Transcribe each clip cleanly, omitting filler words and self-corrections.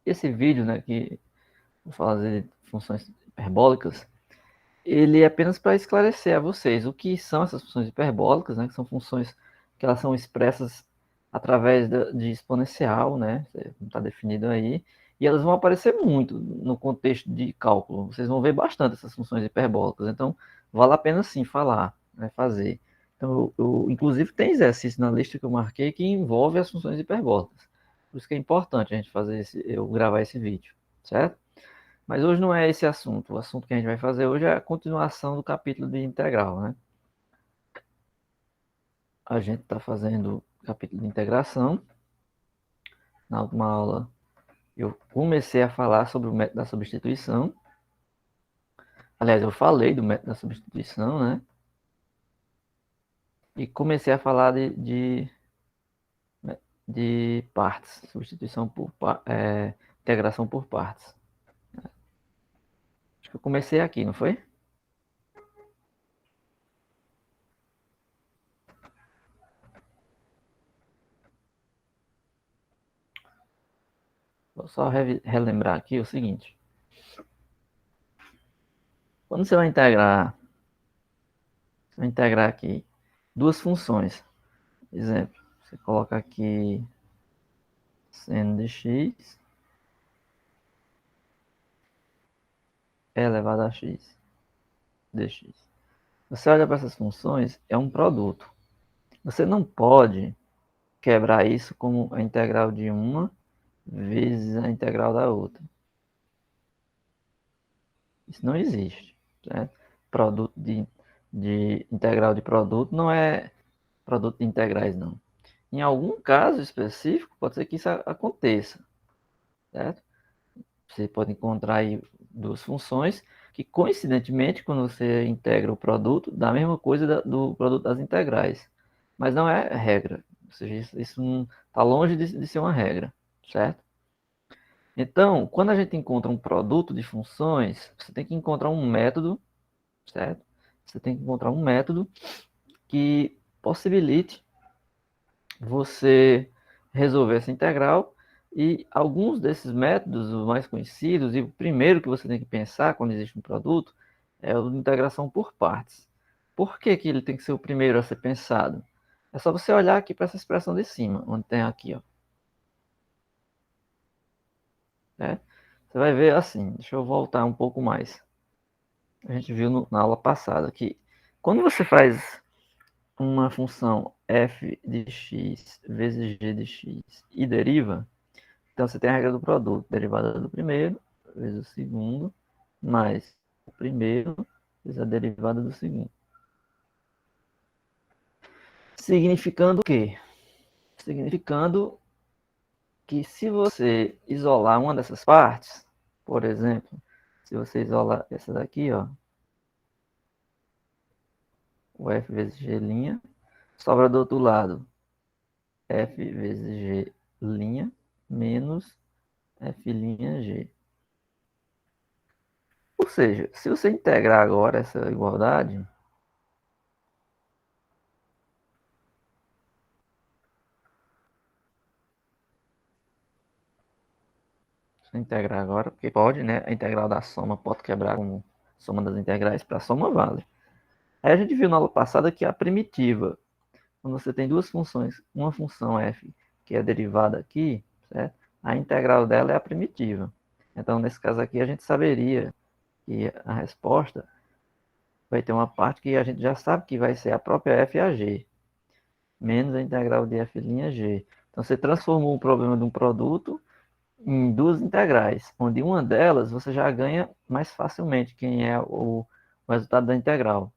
esse vídeo, né, que vou fazer de funções hiperbólicas, ele é apenas para esclarecer a vocês o que são essas funções hiperbólicas, né, que são funções que elas são expressas através de exponencial, né, está definido aí, e elas vão aparecer muito no contexto de cálculo. Vocês vão ver bastante essas funções hiperbólicas, então vale a pena sim falar, né, fazer. Então, inclusive tem exercício na lista que eu marquei que envolve as funções hiperbólicas. Por isso que é importante a gente fazer eu gravar esse vídeo, certo? Mas hoje não é esse assunto. O assunto que a gente vai fazer hoje é a continuação do capítulo de integral, né? A gente está fazendo o capítulo de integração. Na última aula eu comecei a falar sobre o método da substituição. Aliás, eu falei do método da substituição, né? E comecei a falar de partes, substituição por integração por partes. Acho que eu comecei aqui, não foi? Vou só relembrar aqui o seguinte. Quando você vai integrar aqui duas funções. Exemplo, você coloca aqui seno de x elevado a x dx. Você olha para essas funções, é um produto. Você não pode quebrar isso como a integral de uma vezes a integral da outra. Isso não existe. Certo? Produto de integral de produto não é produto de integrais, não. Em algum caso específico, pode ser que isso aconteça. Certo? Você pode encontrar aí duas funções que, coincidentemente, quando você integra o produto, dá a mesma coisa do produto das integrais. Mas não é regra. Ou seja, isso não está longe de ser uma regra, certo? Então, quando a gente encontra um produto de funções, você tem que encontrar um método, certo? Você tem que encontrar um método que possibilite você resolver essa integral. E alguns desses métodos, os mais conhecidos, e o primeiro que você tem que pensar quando existe um produto, é o de integração por partes. Por que que ele tem que ser o primeiro a ser pensado? É só você olhar aqui para essa expressão de cima, onde tem aqui, ó. Né? Você vai ver assim, deixa eu voltar um pouco mais. A gente viu na aula passada que quando você faz uma função f de x vezes g de x e deriva, então você tem a regra do produto, derivada do primeiro vezes o segundo, mais o primeiro vezes a derivada do segundo. Significando o quê? Significando que se você isolar uma dessas partes, por exemplo, se você isolar essa daqui, ó, o f vezes g', sobra do outro lado f vezes g' menos f'g. Ou seja, se você integrar agora essa igualdade, se integrar agora, porque pode, né? A integral da soma pode quebrar como soma das integrais, para a soma vale. Aí a gente viu na aula passada que a primitiva, quando você tem duas funções, uma função f que é derivada aqui, certo? A integral dela é a primitiva. Então, nesse caso aqui, a gente saberia que a resposta vai ter uma parte que a gente já sabe que vai ser a própria f e a g, menos a integral de f'g. Então, você transformou o problema de um produto em duas integrais, onde uma delas você já ganha mais facilmente quem é o resultado da integral.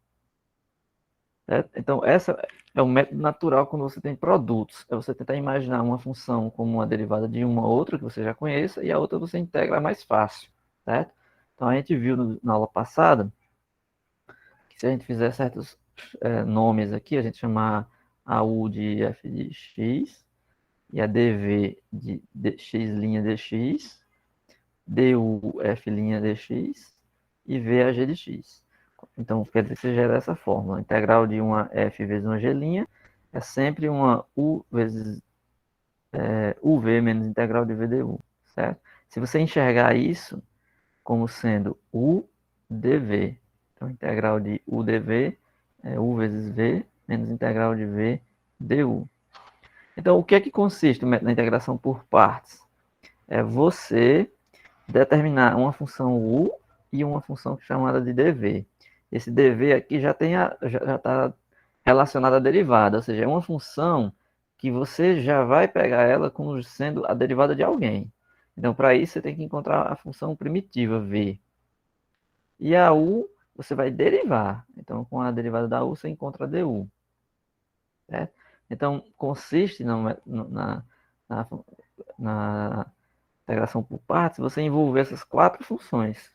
Certo? Então, essa é o método natural quando você tem produtos. É você tentar imaginar uma função como uma derivada de uma outra que você já conheça e a outra você integra mais fácil. Certo? Então, a gente viu na aula passada que se a gente fizer certos nomes aqui, a gente chamar a U de f de x e a dv de x' dx, du f' dx e v a g de x. Então, quer dizer que você gera essa fórmula. A integral de uma f vezes uma g' é sempre uma u vezes uv menos integral de v du, certo? Se você enxergar isso como sendo u dv, então integral de u dv é u vezes v menos integral de v du. Então, o que é que consiste o método da integração por partes? É você determinar uma função u e uma função chamada de dv. Esse dv aqui já está relacionado à derivada, ou seja, é uma função que você já vai pegar ela como sendo a derivada de alguém. Então, para isso, você tem que encontrar a função primitiva v. E a u você vai derivar. Então, com a derivada da u, você encontra a du. Certo? Então, consiste na, na integração por partes, você envolver essas quatro funções.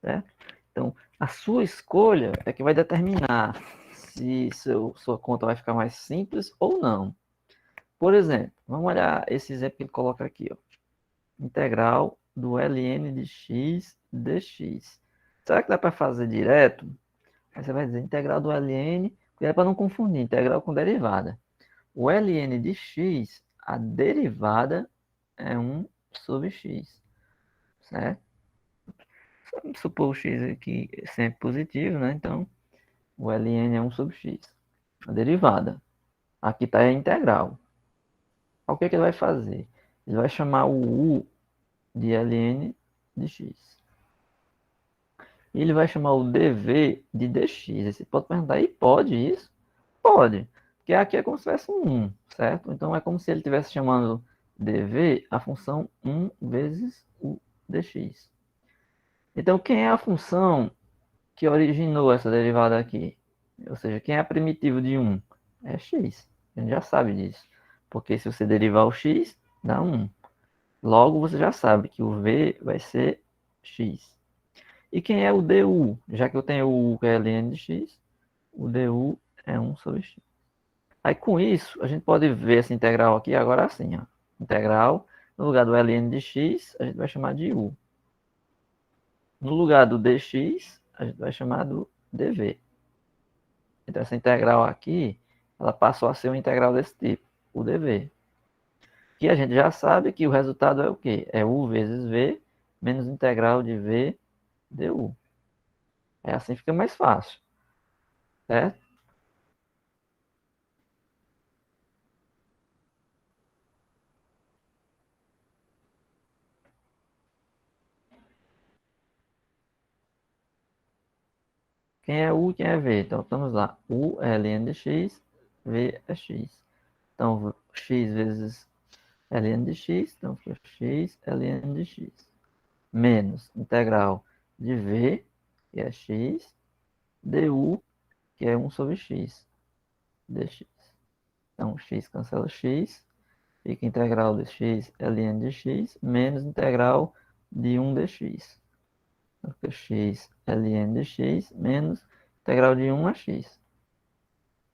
Certo? Então, a sua escolha é que vai determinar se sua conta vai ficar mais simples ou não. Por exemplo, vamos olhar esse exemplo que ele coloca aqui. Ó. Integral do ln de x dx. Será que dá para fazer direto? Aí você vai dizer integral do ln, é para não confundir, integral com derivada. O ln de x, a derivada é 1 sobre x, certo? Vamos supor o x aqui é sempre positivo, né? Então, o ln é 1 sobre x, a derivada. Aqui está a integral. O que é que ele vai fazer? Ele vai chamar o u de ln de x. E ele vai chamar o dv de dx. Você pode perguntar, e pode isso? Pode, porque aqui é como se tivesse um 1, certo? Então é como se ele estivesse chamando dv a função 1 vezes o dx. Então quem é a função que originou essa derivada aqui? Ou seja, quem é a primitiva de 1? É x. A gente já sabe disso. Porque se você derivar o x, dá 1. Logo você já sabe que o v vai ser x. E quem é o du? Já que eu tenho o u que é ln de x, o du é 1 sobre x. Aí com isso, a gente pode ver essa integral aqui agora assim, ó. Integral, no lugar do ln de x, a gente vai chamar de u. No lugar do dx, a gente vai chamar do dv. Então essa integral aqui, ela passou a ser uma integral desse tipo, o dv. Que a gente já sabe que o resultado é o quê? É u vezes v menos integral de v du. É assim que fica mais fácil, certo? Quem é u e quem é v? Então, estamos lá. U é ln de x, v é x. Então, x vezes ln de x, então fica x ln de x. Menos integral de v, que é x, du, que é 1 sobre x, dx. Então, x cancela x, fica integral de x ln de x, menos integral de 1 dx. Então, fica x ln de x, menos integral de 1 a x.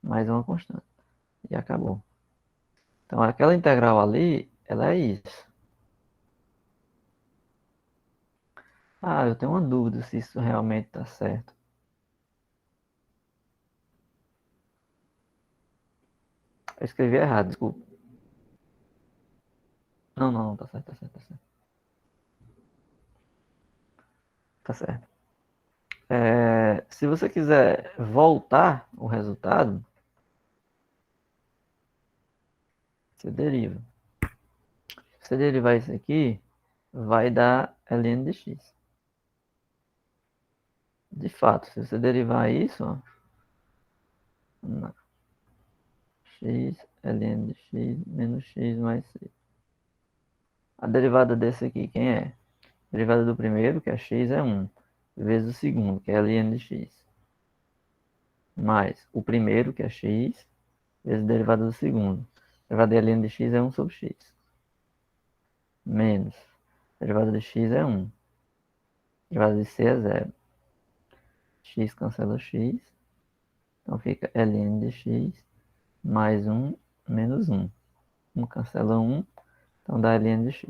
Mais uma constante. E acabou. Então, aquela integral ali, ela é isso. Ah, eu tenho uma dúvida se isso realmente está certo. Eu escrevi errado, desculpa. Não, não, não, tá certo, tá certo, tá certo. Tá certo. Se você quiser voltar o resultado, você deriva. Se você derivar isso aqui, vai dar ln de x. De fato, se você derivar isso, ó, x ln de x menos x mais c. A derivada desse aqui, quem é? A derivada do primeiro, que é x, é 1, vezes o segundo, que é ln de x. Mais o primeiro, que é x, vezes a derivada do segundo. A derivada de ln de x é 1 sobre x. Menos. A derivada de x é 1. A derivada de c é 0. X cancela x. Então fica ln de x mais 1 menos 1. 1 cancela 1. Então dá ln de x.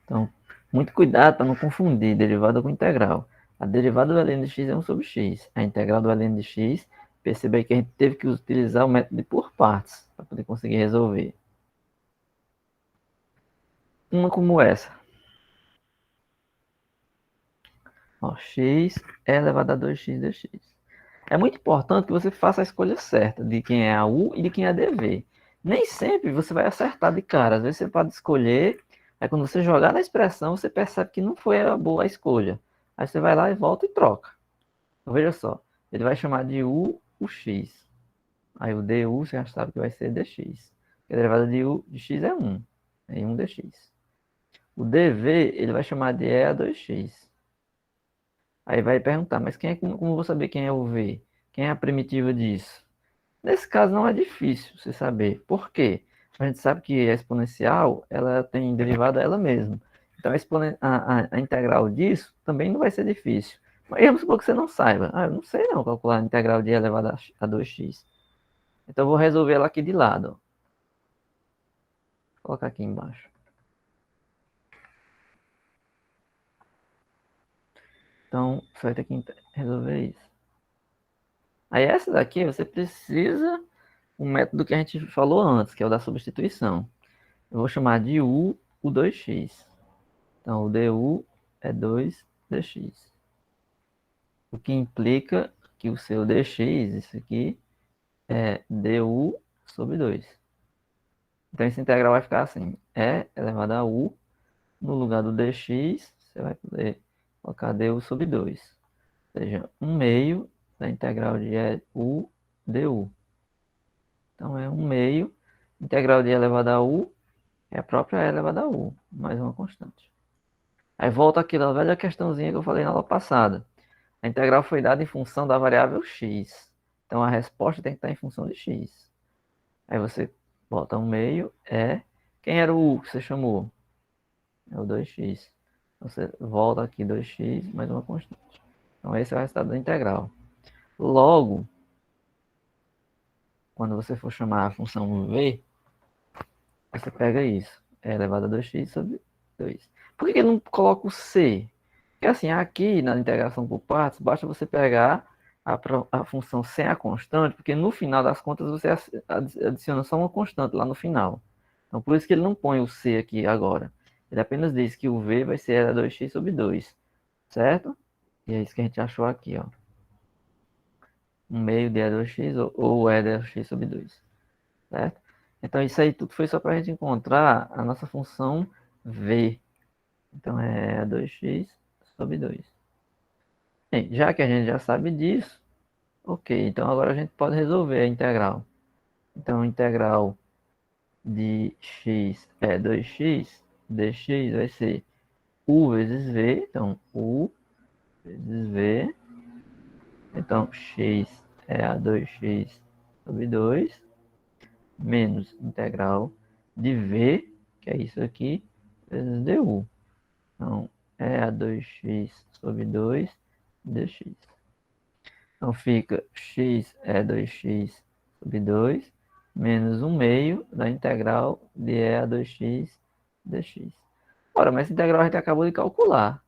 Então, muito cuidado para não confundir derivada com integral. A derivada do ln de x é 1 sobre x. A integral do ln de x, perceba aí que a gente teve que utilizar o método de por partes para poder conseguir resolver. uma como essa. Ó, x é elevado a 2x dx. É muito importante que você faça a escolha certa de quem é a u e de quem é a dv. Nem sempre você vai acertar de cara. Às vezes você pode escolher, aí quando você jogar na expressão, você percebe que não foi a boa a escolha. Aí você vai lá e volta e troca. Então veja só, ele vai chamar de u o x. Aí o du você já sabe que vai ser dx. A derivada de u de x é 1. É 1 dx. O dv ele vai chamar de e a 2x. Aí vai perguntar, mas quem é, como eu vou saber quem é o v? Quem é a primitiva disso? Nesse caso não é difícil você saber. Por quê? A gente sabe que a exponencial ela tem derivada ela mesma. Então a integral disso também não vai ser difícil. Mas vamos supor que você não saiba. Ah, eu não sei não calcular a integral de e elevado a 2x. Então eu vou resolver ela aqui de lado. Vou colocar aqui embaixo. Então você vai ter que resolver isso. Aí essa daqui você precisa um método que a gente falou antes, que é o da substituição. Eu vou chamar de u o 2x. Então, o du é 2dx. O que implica que o seu dx, isso aqui, é du sobre 2. Então, essa integral vai ficar assim. E elevado a u, no lugar do dx, você vai poder colocar du sobre 2. Ou seja, 1 meio da integral de u du. Então, é 1 meio. Integral de e elevado a u é a própria e elevado a u, mais uma constante. Aí volta aquela velha questãozinha que eu falei na aula passada. A integral foi dada em função da variável x. Então a resposta tem que estar em função de x. Aí você bota um meio, é. Quem era o u que você chamou? É o 2x. Você volta aqui 2x mais uma constante. Então esse é o resultado da integral. Logo, quando você for chamar a função v, você pega isso. É elevado a 2x sobre 2. Por que ele não coloca o c? Porque assim, aqui na integração por partes, basta você pegar a função sem a constante, porque no final das contas você adiciona só uma constante lá no final. Então por isso que ele não põe o c aqui agora. Ele apenas diz que o v vai ser 2x sobre 2, certo? E é isso que a gente achou aqui, ó. 1 meio de E2x ou E de x sobre 2, certo? Então isso aí tudo foi só para a gente encontrar a nossa função v. Então é 2x sobre 2. Bem, já que a gente já sabe disso, ok, então agora a gente pode resolver a integral. Então a integral de x é 2x, dx vai ser u vezes v, então u vezes v, então x é a 2x sobre 2, menos integral de v, que é isso aqui, vezes du. Então é a 2x sobre 2 dx. Então fica x é 2x sobre 2 menos 1 meio da integral de e a 2x dx. Ora, mas essa integral a gente acabou de calcular.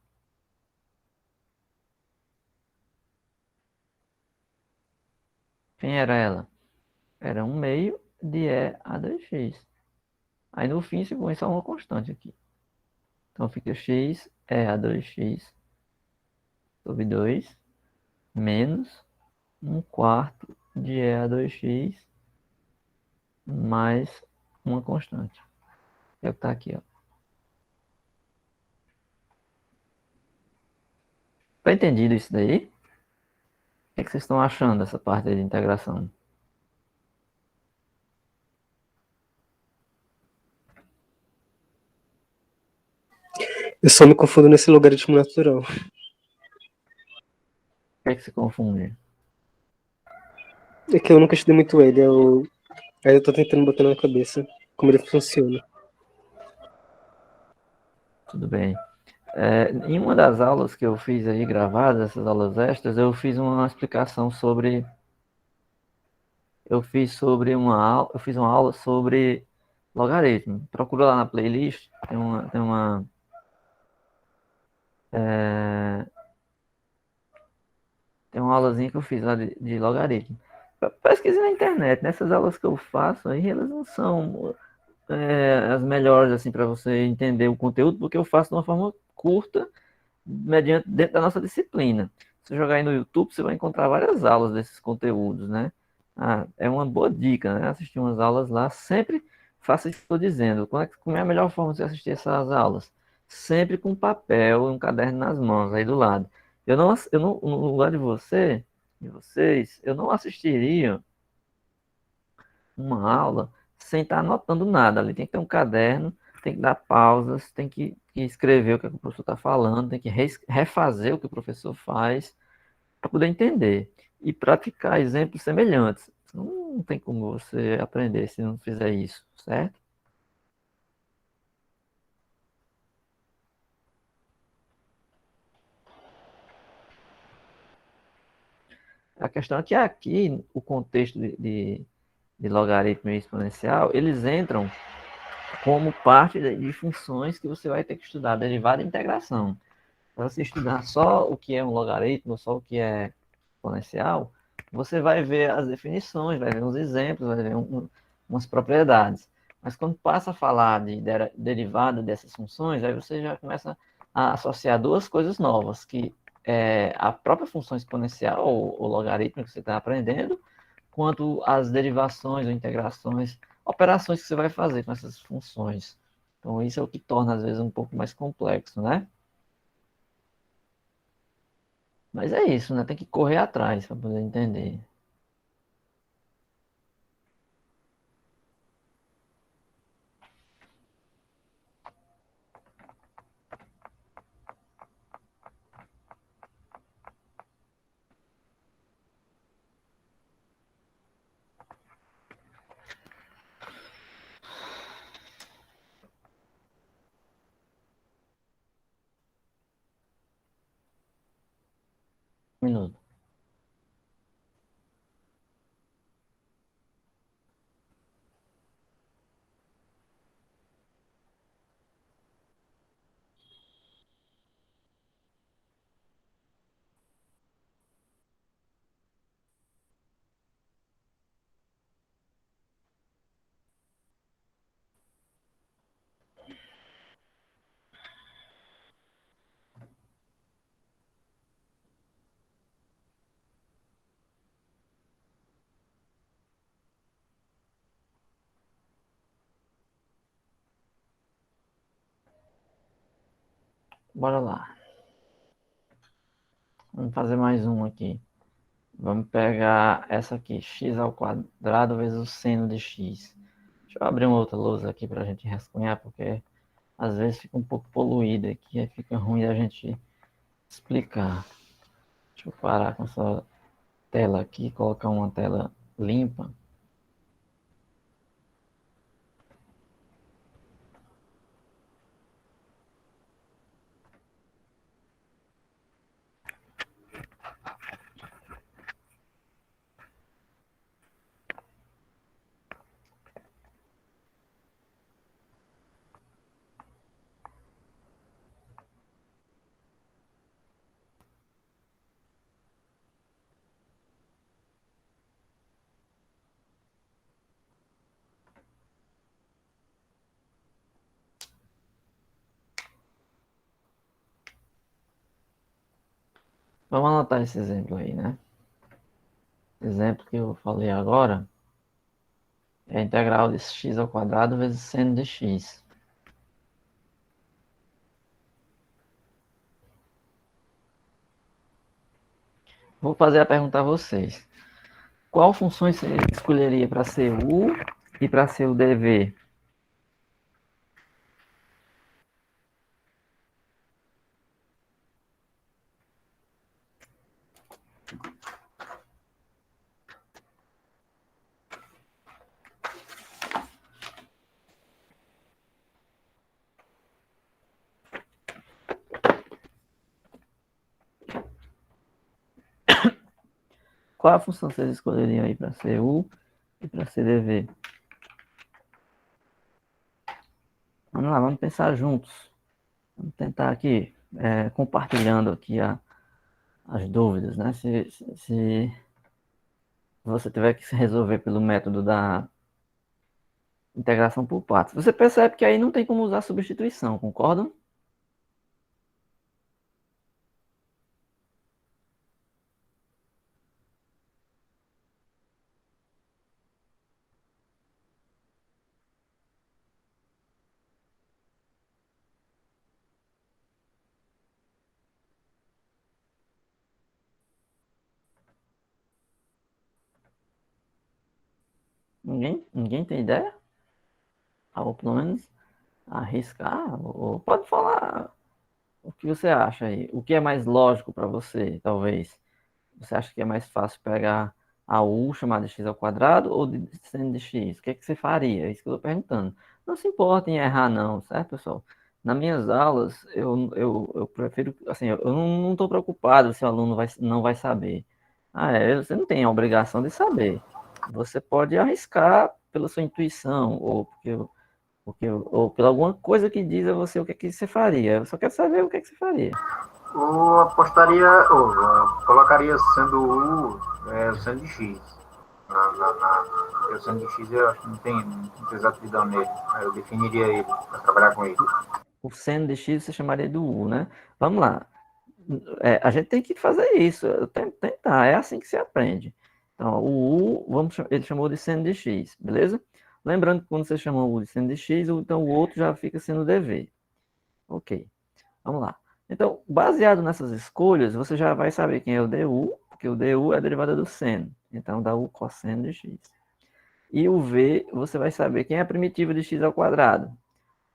Quem era ela? Era 1 meio de e a 2x. Aí no fim se põe só uma constante aqui. Então fica x é a 2x sobre 2 menos 1 quarto de e a 2x mais uma constante. É o que está aqui, ó. Tá entendido isso daí? O que vocês estão achando dessa parte aí de integração? Eu só me confundo nesse logaritmo natural. O que se confunde? É que eu nunca estudei muito ele, aí eu tô tentando botar na cabeça como ele funciona. Tudo bem. Em uma das aulas que eu fiz aí gravadas, essas aulas extras, eu fiz uma explicação sobre. Eu fiz uma aula sobre logaritmo. Procura lá na playlist, é, tem uma aulazinha que eu fiz lá de logaritmo. Pesquise na internet, nessas aulas que eu faço aí, elas não são as melhores assim para você entender o conteúdo, porque eu faço de uma forma curta, mediante dentro da nossa disciplina. Se jogar aí no YouTube, você vai encontrar várias aulas desses conteúdos, né? Ah, é uma boa dica, né? Assistir umas aulas lá, sempre faça isso que estou dizendo. Como é a melhor forma de você assistir essas aulas? Sempre com papel e um caderno nas mãos, aí do lado. Eu não, no lugar de vocês, eu não assistiria uma aula sem estar anotando nada. Ali tem que ter um caderno, tem que dar pausas, tem que escrever o que o professor está falando, tem que refazer o que o professor faz para poder entender e praticar exemplos semelhantes. Não tem como você aprender se não fizer isso, certo? A questão é que aqui o contexto de logaritmo e exponencial, eles entram como parte de funções que você vai ter que estudar, derivada e integração. Para você estudar só o que é um logaritmo, só o que é exponencial, você vai ver as definições, vai ver uns exemplos, vai ver umas propriedades. Mas quando passa a falar de derivada dessas funções, aí você já começa a associar duas coisas novas, que é a própria função exponencial, ou logaritmo que você está aprendendo, quanto as derivações ou integrações, operações que você vai fazer com essas funções. Então, isso é o que torna, às vezes, um pouco mais complexo, né? Mas é isso, né? Tem que correr atrás para poder entender. Um minuto. Bora lá. Vamos fazer mais um aqui. Vamos pegar essa aqui, x ao quadrado vezes o seno de x. Deixa eu abrir uma outra lousa aqui para a gente rascunhar, porque às vezes fica um pouco poluída aqui, aí fica ruim a gente explicar. Deixa eu parar com essa tela aqui, colocar uma tela limpa. Vamos anotar esse exemplo aí, né? Exemplo que eu falei agora é a integral de x ao quadrado vezes seno de x. Vou fazer a pergunta a vocês. Qual função você escolheria para ser u e para ser o dv? Qual a função vocês escolheriam aí para ser u e para ser dv? Vamos lá, vamos pensar juntos. Vamos tentar aqui, compartilhando aqui as dúvidas, né? Se você tiver que se resolver pelo método Integração por partes. Você percebe que aí não tem como usar substituição, concordam? Ninguém tem ideia? Ou pelo menos arriscar? Ou pode falar o que você acha aí. O que é mais lógico para você, talvez? Você acha que é mais fácil pegar a u chamada de x ao quadrado ou de seno de x? O que é que você faria? É isso que eu estou perguntando. Não se importa em errar, não, certo, pessoal? Nas minhas aulas, eu prefiro, assim, eu não estou preocupado se o aluno não vai saber. Você não tem a obrigação de saber. Você pode arriscar pela sua intuição, ou pela alguma coisa que diz a você o que é que você faria. Eu só quero saber o que é que você faria. Ou apostaria, ou colocaria sendo o sendo de x. O sendo de x eu acho que não tem muita exatidão nele. Aí eu definiria ele para trabalhar com ele. O seno de x você chamaria do u, né? Vamos lá. A gente tem que fazer isso, tentar, é assim que se aprende. Então, o u, ele chamou de seno de x, beleza? Lembrando que quando você chama o u de seno de x, então o outro já fica sendo dv. Ok, vamos lá. Então, baseado nessas escolhas, você já vai saber quem é o du, porque o du é a derivada do seno. Então, dá o cosseno de x. E o v, você vai saber quem é a primitiva de x ao quadrado.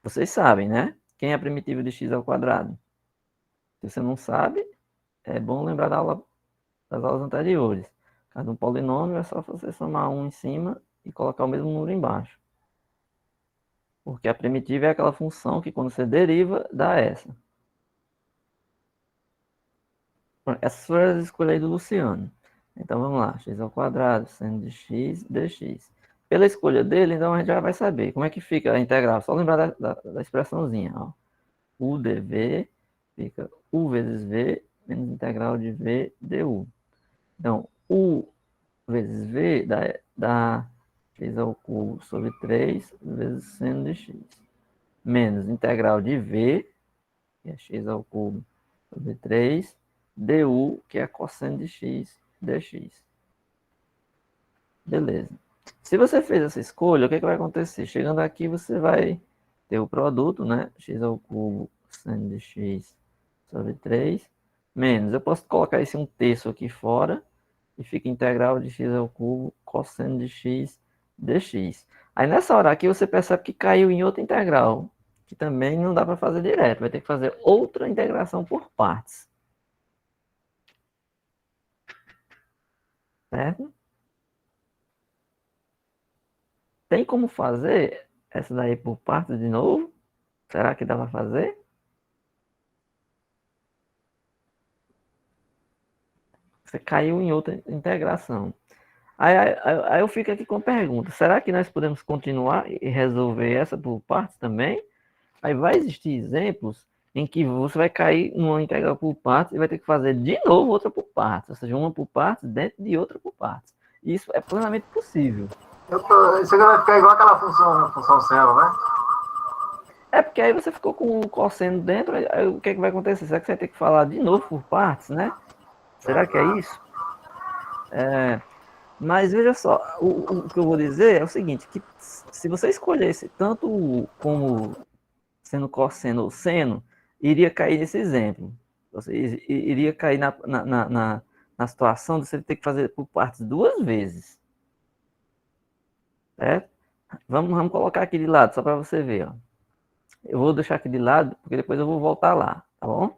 Vocês sabem, né? Quem é a primitiva de x ao quadrado? Se você não sabe, é bom lembrar das aulas anteriores. Cada um polinômio é só você somar um em cima e colocar o mesmo número embaixo. Porque a primitiva é aquela função que quando você deriva, dá essa. Essas foram as escolhas aí do Luciano. Então vamos lá, x ao quadrado, seno de x, dx. Pela escolha dele, então a gente já vai saber como é que fica a integral. Só lembrar da expressãozinha. Ó. U dv fica u vezes v menos integral de v du. Então, u vezes v dá x ao cubo sobre 3 vezes seno de x. Menos integral de v, que é x ao cubo sobre 3, du, que é cosseno de x dx. Beleza. Se você fez essa escolha, o que vai acontecer? Chegando aqui, você vai ter o produto, né? X ao cubo seno de x sobre 3, menos. Eu posso colocar esse 1/3 aqui fora, e fica integral de x ao cubo cosseno de x dx. Aí nessa hora aqui você percebe que caiu em outra integral, que também não dá para fazer direto, vai ter que fazer outra integração por partes. Certo? Tem como fazer essa daí por partes de novo? Será que dá para fazer? Você caiu em outra integração. Aí eu fico aqui com a pergunta: será que nós podemos continuar e resolver essa por partes também? Aí vai existir exemplos em que você vai cair numa integral por partes e vai ter que fazer de novo outra por partes, ou seja, uma por partes dentro de outra por partes. Isso é plenamente possível. Isso aqui vai ficar igual aquela função seno, né? É porque aí você ficou com o cosseno dentro, aí o que, é que vai acontecer? Será que você vai ter que falar de novo por partes, né? Será que é isso? Mas veja só, o que eu vou dizer é o seguinte, que se você escolhesse tanto como sendo cosseno ou seno, iria cair nesse exemplo. Você iria cair na situação de você ter que fazer por partes duas vezes. Certo? Vamos colocar aqui de lado, só para você ver. Ó. Eu vou deixar aqui de lado, porque depois eu vou voltar lá, tá bom?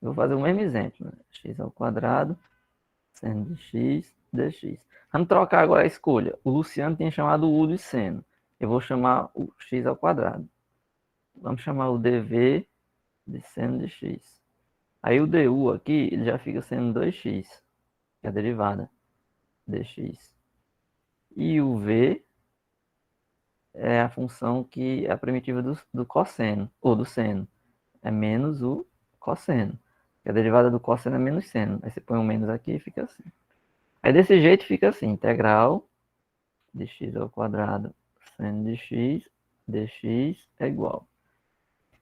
Eu vou fazer o mesmo exemplo. Né? X ao quadrado, seno de x, dx. Vamos trocar agora a escolha. O Luciano tinha chamado o u de seno. Eu vou chamar o x ao quadrado. Vamos chamar o dv de seno de x. Aí o du aqui, ele já fica sendo 2x, que é a derivada, dx. E o v é a função que é a primitiva do cosseno, ou do seno. É menos o cosseno. Que a derivada do cosseno é menos seno. Aí você põe um menos aqui e fica assim. Aí desse jeito fica assim, integral de x ao quadrado cosseno de x dx é igual.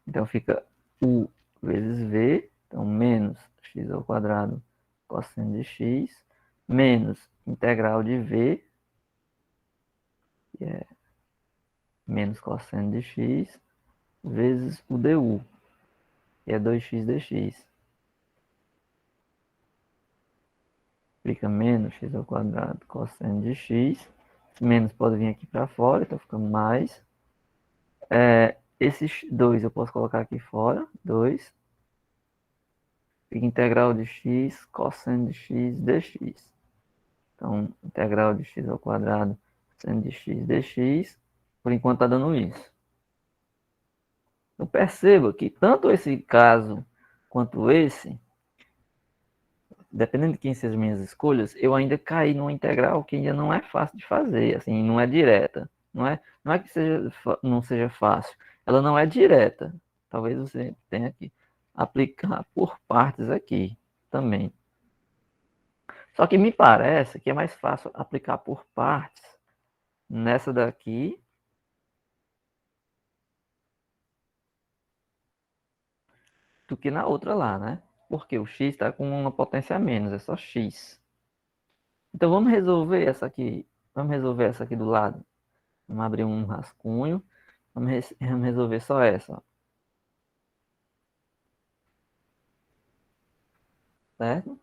Então fica u vezes v, então menos x ao quadrado cosseno de x, menos integral de v, que é menos cosseno de x, vezes o du, que é 2x dx. Fica menos x ao quadrado cosseno de x. Menos pode vir aqui para fora, então fica mais. Esses 2 eu posso colocar aqui fora. 2. Fica integral de x cosseno de x dx. Então, integral de x ao quadrado cosseno de x dx. Por enquanto está dando isso. Então, perceba que tanto esse caso quanto esse, dependendo de quem sejam as minhas escolhas, eu ainda caí numa integral que ainda não é fácil de fazer, assim, não é direta. Não é que não seja fácil, ela não é direta. Talvez você tenha que aplicar por partes aqui também. Só que me parece que é mais fácil aplicar por partes nessa daqui do que na outra lá, né? Porque o x está com uma potência a menos, é só x. Então vamos resolver essa aqui. Vamos resolver essa aqui do lado. Vamos abrir um rascunho. Vamos resolver só essa. Ó. Certo?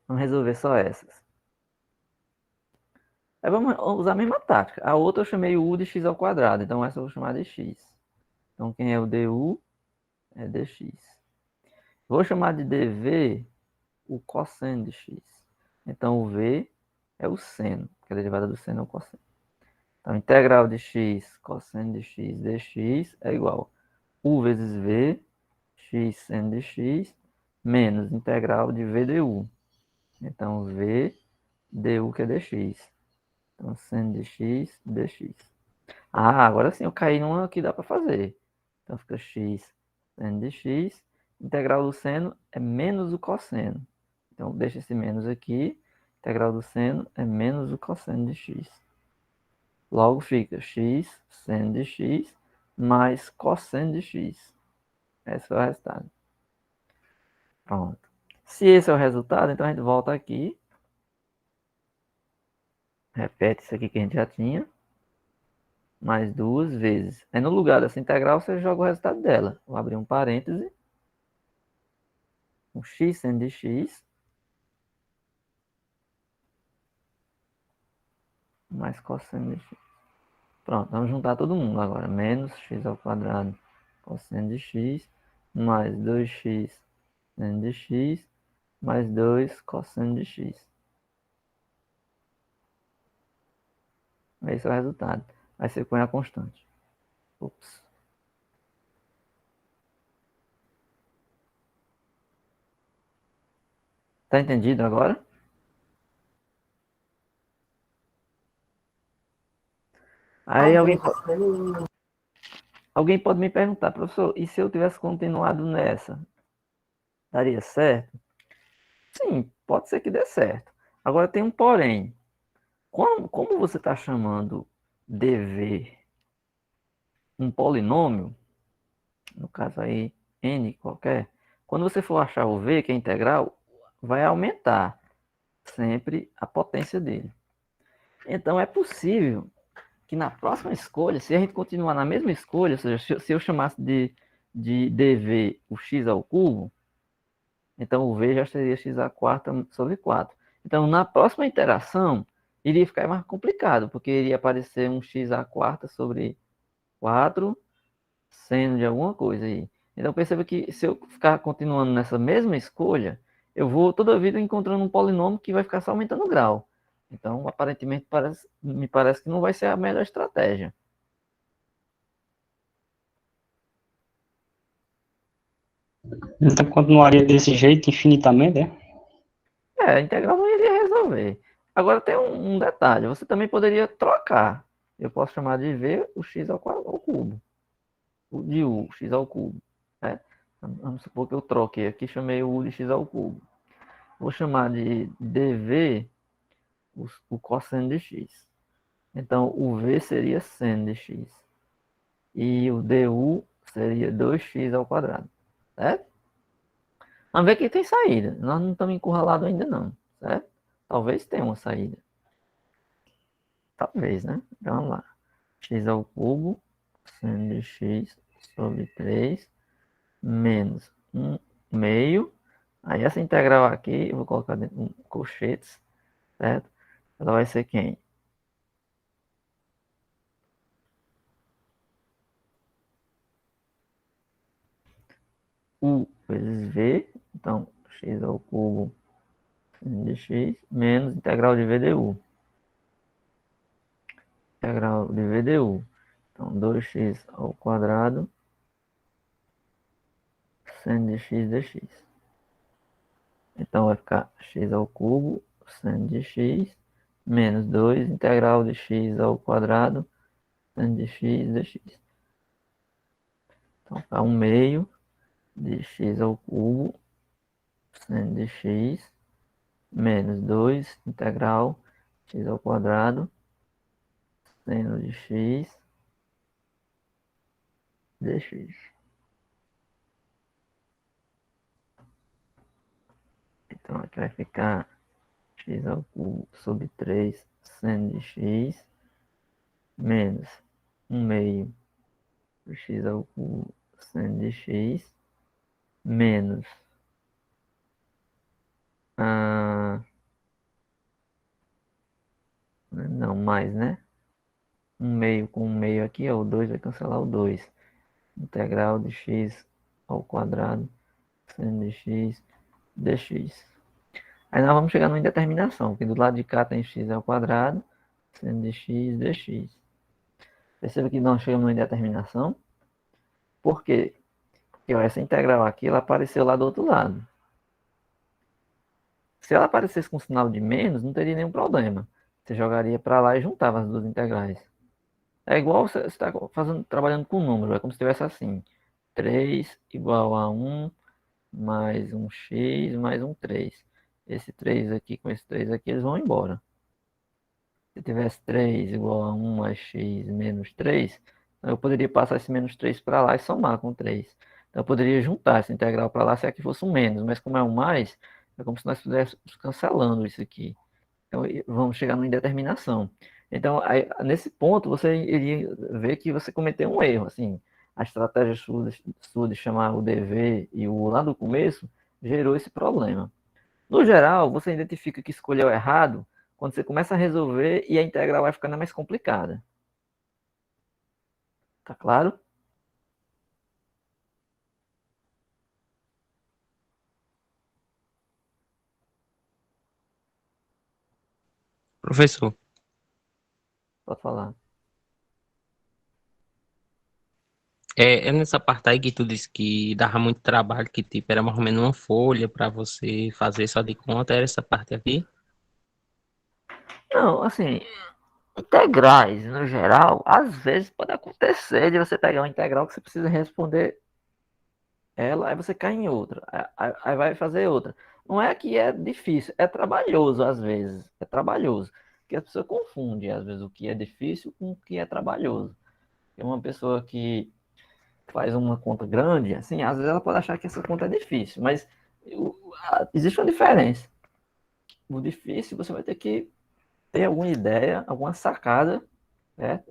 Vamos resolver só essas. Aí vamos usar a mesma tática. A outra eu chamei o u de x ao quadrado. Então essa eu vou chamar de x. Então quem é o du é dx. Vou chamar de dv o cosseno de x. Então o v é o seno. Porque a derivada do seno é o cosseno. Então integral de x cosseno de x dx é igual a u vezes v x seno de x menos integral de v du. Então, v du que é dx. Então, seno de x dx. Ah, agora sim eu caí numa que dá para fazer. Então, fica x seno de x. Integral do seno é menos o cosseno. Então, deixa esse menos aqui. Integral do seno é menos o cosseno de x. Logo fica x seno de x mais cosseno de x. Esse é o resultado. Pronto. Se esse é o resultado, então a gente volta aqui. Repete isso aqui que a gente já tinha. Mais duas vezes. Aí no lugar dessa integral, você joga o resultado dela. Vou abrir um parêntese. Um x seno de x. Mais cosseno de x. Pronto, vamos juntar todo mundo agora. Menos x ao quadrado cosseno de x. Mais 2x seno de x. Mais 2 cosseno de x. Esse é o resultado. Aí você põe a constante. Ups. Tá entendido agora? Aí alguém pode me perguntar, professor, e se eu tivesse continuado nessa? Daria certo? Sim, pode ser que dê certo. Agora tem um porém. Como você está chamando dv um polinômio, no caso aí n qualquer, quando você for achar o v, que é integral, vai aumentar sempre a potência dele. Então é possível que na próxima escolha, se a gente continuar na mesma escolha, ou seja, se eu chamasse de dv o x ao cubo, então o v já seria x à quarta sobre 4. Então na próxima iteração, iria ficar mais complicado, porque iria aparecer um x à quarta sobre 4 seno de alguma coisa aí. Então perceba que se eu ficar continuando nessa mesma escolha, eu vou toda a vida encontrando um polinômio que vai ficar só aumentando o grau. Então, aparentemente, me parece que não vai ser a melhor estratégia. Então continuaria desse jeito infinitamente, é? A integral não iria resolver. Agora tem um detalhe, você também poderia trocar. Eu posso chamar de v o x ao cubo. O de u, x ao cubo. Né? Vamos supor que eu troquei aqui, chamei o u de x ao cubo. Vou chamar de dv o cosseno de x. Então, o V seria seno de x. E o du seria 2x ao quadrado. Certo? Vamos ver que tem saída. Nós não estamos encurralados ainda não. Certo? Talvez tenha uma saída. Talvez, né? Então, vamos lá. X ao cubo, seno de x sobre 3, menos 1 meio. Aí essa integral aqui, eu vou colocar dentro de colchetes, certo? Ela vai ser quem? U vezes V, então x ao cubo de x, menos integral de V du. Integral de V du. Então 2x ao quadrado, seno de x dx. Então vai ficar x ao cubo, seno de x, menos 2, integral de x ao quadrado, seno de x dx. Então fica 1 meio de x ao cubo, seno de x, menos 2, integral x ao quadrado, seno de x dx. Então aqui vai ficar x ao cubo sobre 3 seno de x, menos 1 meio de x ao cubo seno de x, menos não, mais, né? 1 meio com 1 meio aqui, ó, o 2 vai cancelar o 2. Integral de x ao quadrado, seno de x, dx. Aí nós vamos chegar numa indeterminação, porque do lado de cá tem x ao quadrado, seno de x, dx. Perceba que nós chegamos numa indeterminação. Por quê? Porque ó, essa integral aqui, ela apareceu lá do outro lado. Se ela aparecesse com sinal de menos, não teria nenhum problema. Você jogaria para lá e juntava as duas integrais. É igual você está trabalhando com números, é como se tivesse assim. 3 igual a 1 mais um x mais um 3. Esse 3 aqui com esse 3 aqui, eles vão embora. Se tivesse 3 igual a 1 mais x menos 3, eu poderia passar esse menos 3 para lá e somar com 3. Então eu poderia juntar essa integral para lá se aqui fosse um menos, mas como é um mais, é como se nós estivéssemos cancelando isso aqui. Então vamos chegar numa indeterminação. Então, aí, nesse ponto, você iria ver que você cometeu um erro. Assim, a estratégia sua de chamar o DV e o U lá do começo gerou esse problema. No geral, você identifica que escolheu errado quando você começa a resolver e a integral vai ficando mais complicada. Tá claro? Professor, Pode falar. é nessa parte aí que tu disse que dava muito trabalho, que tipo, era mais ou menos uma folha para você fazer só de conta, era essa parte aqui? Não, assim, integrais, no geral, às vezes pode acontecer de você pegar uma integral que você precisa responder ela, aí você cai em outra, aí vai fazer outra. Não é que é difícil, é trabalhoso às vezes, é trabalhoso. Porque a pessoa confunde, às vezes, o que é difícil com o que é trabalhoso. Tem uma pessoa que faz uma conta grande, assim, às vezes ela pode achar que essa conta é difícil, mas existe uma diferença. O difícil, você vai ter que ter alguma ideia, alguma sacada, né,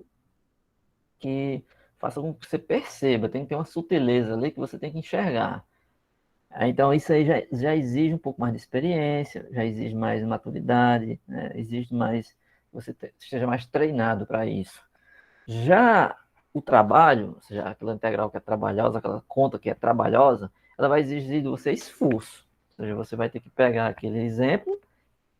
que faça com que você perceba, tem que ter uma sutileza ali que você tem que enxergar. Então, isso aí já exige um pouco mais de experiência, já exige mais maturidade, né? Exige mais que você esteja mais treinado para isso. Já o trabalho, ou seja, aquela integral que é trabalhosa, aquela conta que é trabalhosa, ela vai exigir de você esforço. Ou seja, você vai ter que pegar aquele exemplo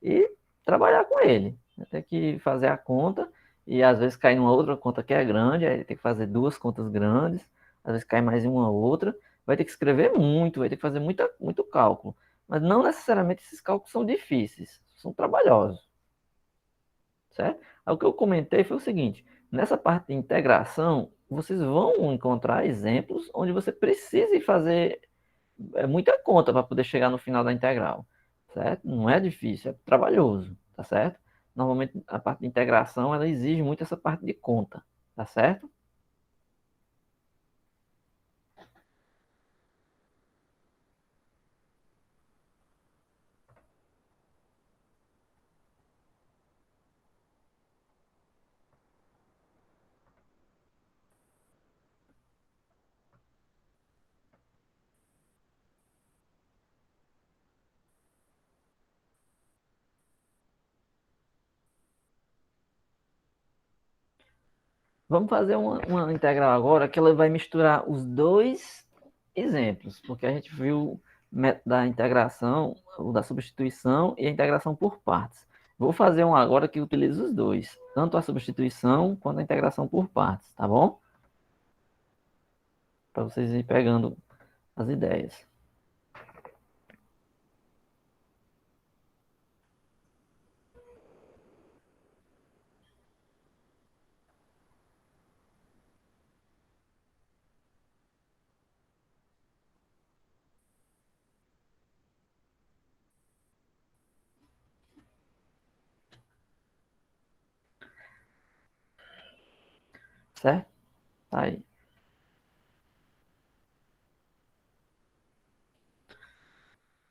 e trabalhar com ele. Vai ter que fazer a conta e às vezes cair numa outra conta que é grande, aí tem que fazer duas contas grandes, às vezes cai mais em uma outra, vai ter que escrever muito, vai ter que fazer muito cálculo. Mas não necessariamente esses cálculos são difíceis, são trabalhosos, certo? Aí o que eu comentei foi o seguinte, nessa parte de integração, vocês vão encontrar exemplos onde você precise fazer muita conta para poder chegar no final da integral, certo? Não é difícil, é trabalhoso, tá certo? normalmente a parte de integração, ela exige muito essa parte de conta, tá certo? Vamos fazer uma integral agora que ela vai misturar os dois exemplos, porque a gente viu o método da integração, o da substituição e a integração por partes. Vou fazer um agora que utiliza os dois, tanto a substituição quanto a integração por partes, tá bom? Para vocês irem pegando as ideias. Certo? Tá aí.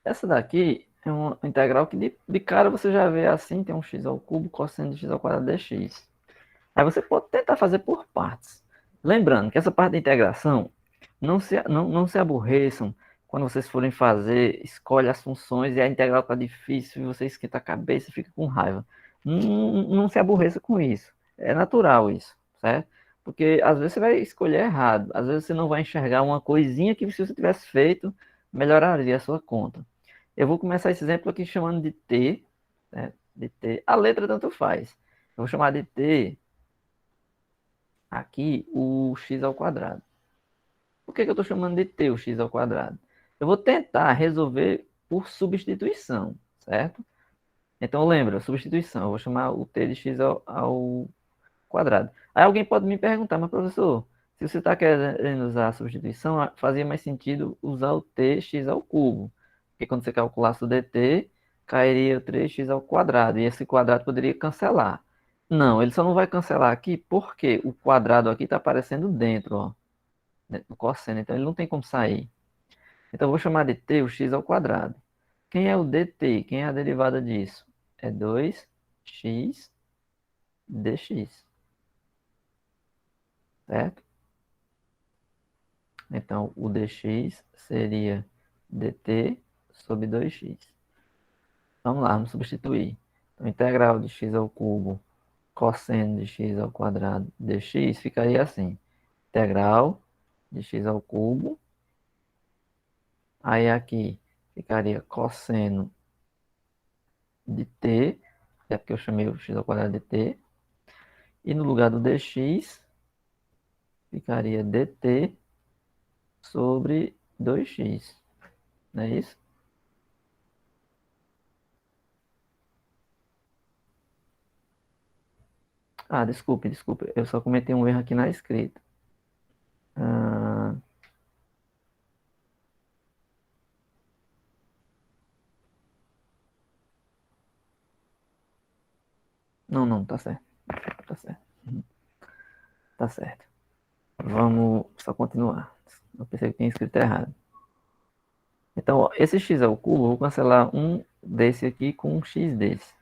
Essa daqui é uma integral que de cara você já vê assim, tem um x ao cubo, cosseno de x ao quadrado dx. Aí você pode tentar fazer por partes. Lembrando que essa parte da integração, não se aborreçam quando vocês forem fazer, escolhe as funções e a integral está difícil e você esquenta a cabeça e fica com raiva. Não se aborreça com isso. É natural isso, certo? Porque às vezes você vai escolher errado, às vezes você não vai enxergar uma coisinha que se você tivesse feito, melhoraria a sua conta. Eu vou começar esse exemplo aqui chamando de t, né? De t. A letra tanto faz. Eu vou chamar de t aqui o x ao quadrado. Por que eu estou chamando de t o x ao quadrado? Eu vou tentar resolver por substituição, certo? Então lembra, substituição. Eu vou chamar o t de x ao quadrado. Aí alguém pode me perguntar, mas professor, se você está querendo usar a substituição, fazia mais sentido usar o tx ao cubo. Porque quando você calculasse o dt, cairia o 3x ao quadrado. E esse quadrado poderia cancelar. Não, ele só não vai cancelar aqui porque o quadrado aqui está aparecendo dentro, ó, dentro do cosseno. Então ele não tem como sair. Então eu vou chamar de t o x ao quadrado. Quem é o dt? Quem é a derivada disso? É 2x dx. Certo? Então, o dx seria dt sobre 2x. Vamos lá, vamos substituir. Então, integral de x ao cubo cosseno de x ao quadrado dx ficaria assim. Integral de x ao cubo. Aí aqui ficaria cosseno de t, é porque eu chamei o x ao quadrado de t. E no lugar do dx, ficaria dt sobre 2x. Não é isso? Ah, desculpe. Eu só cometei um erro aqui na escrita. Ah, não, tá certo. Tá certo. Tá certo. Vamos só continuar. Eu pensei que tinha escrito errado. Então, ó, esse x ao cubo, eu vou cancelar um desse aqui com um x desse.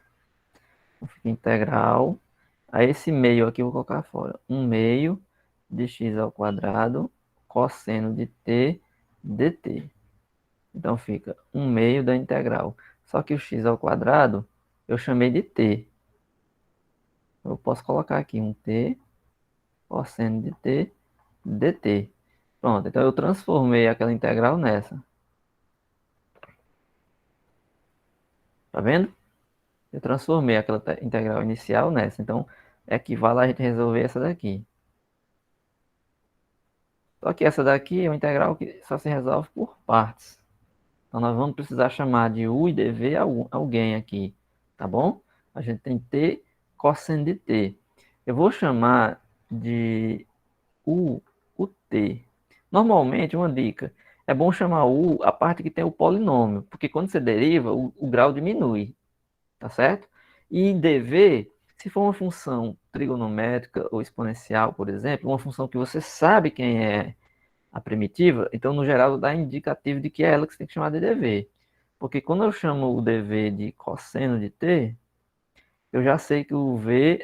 Então, fica integral. Aí esse meio aqui eu vou colocar fora. 1 meio de x ao quadrado cosseno de t dt. Então fica 1 meio da integral. Só que o x ao quadrado eu chamei de t. Eu posso colocar aqui um t cosseno de t dt. Pronto, então eu transformei aquela integral nessa. Tá vendo? Eu transformei aquela integral inicial nessa. Então equivale a gente resolver essa daqui. Só que essa daqui é uma integral que só se resolve por partes. Então nós vamos precisar chamar de u e dv alguém aqui, tá bom? A gente tem t cosseno de t. Eu vou chamar de u o t. Normalmente, uma dica, é bom chamar u a parte que tem o polinômio, porque quando você deriva, o grau diminui, tá certo? E dv, se for uma função trigonométrica ou exponencial, por exemplo, uma função que você sabe quem é a primitiva, então, no geral, dá indicativo de que é ela que você tem que chamar de dv. Porque quando eu chamo o dv de cosseno de t, eu já sei que o v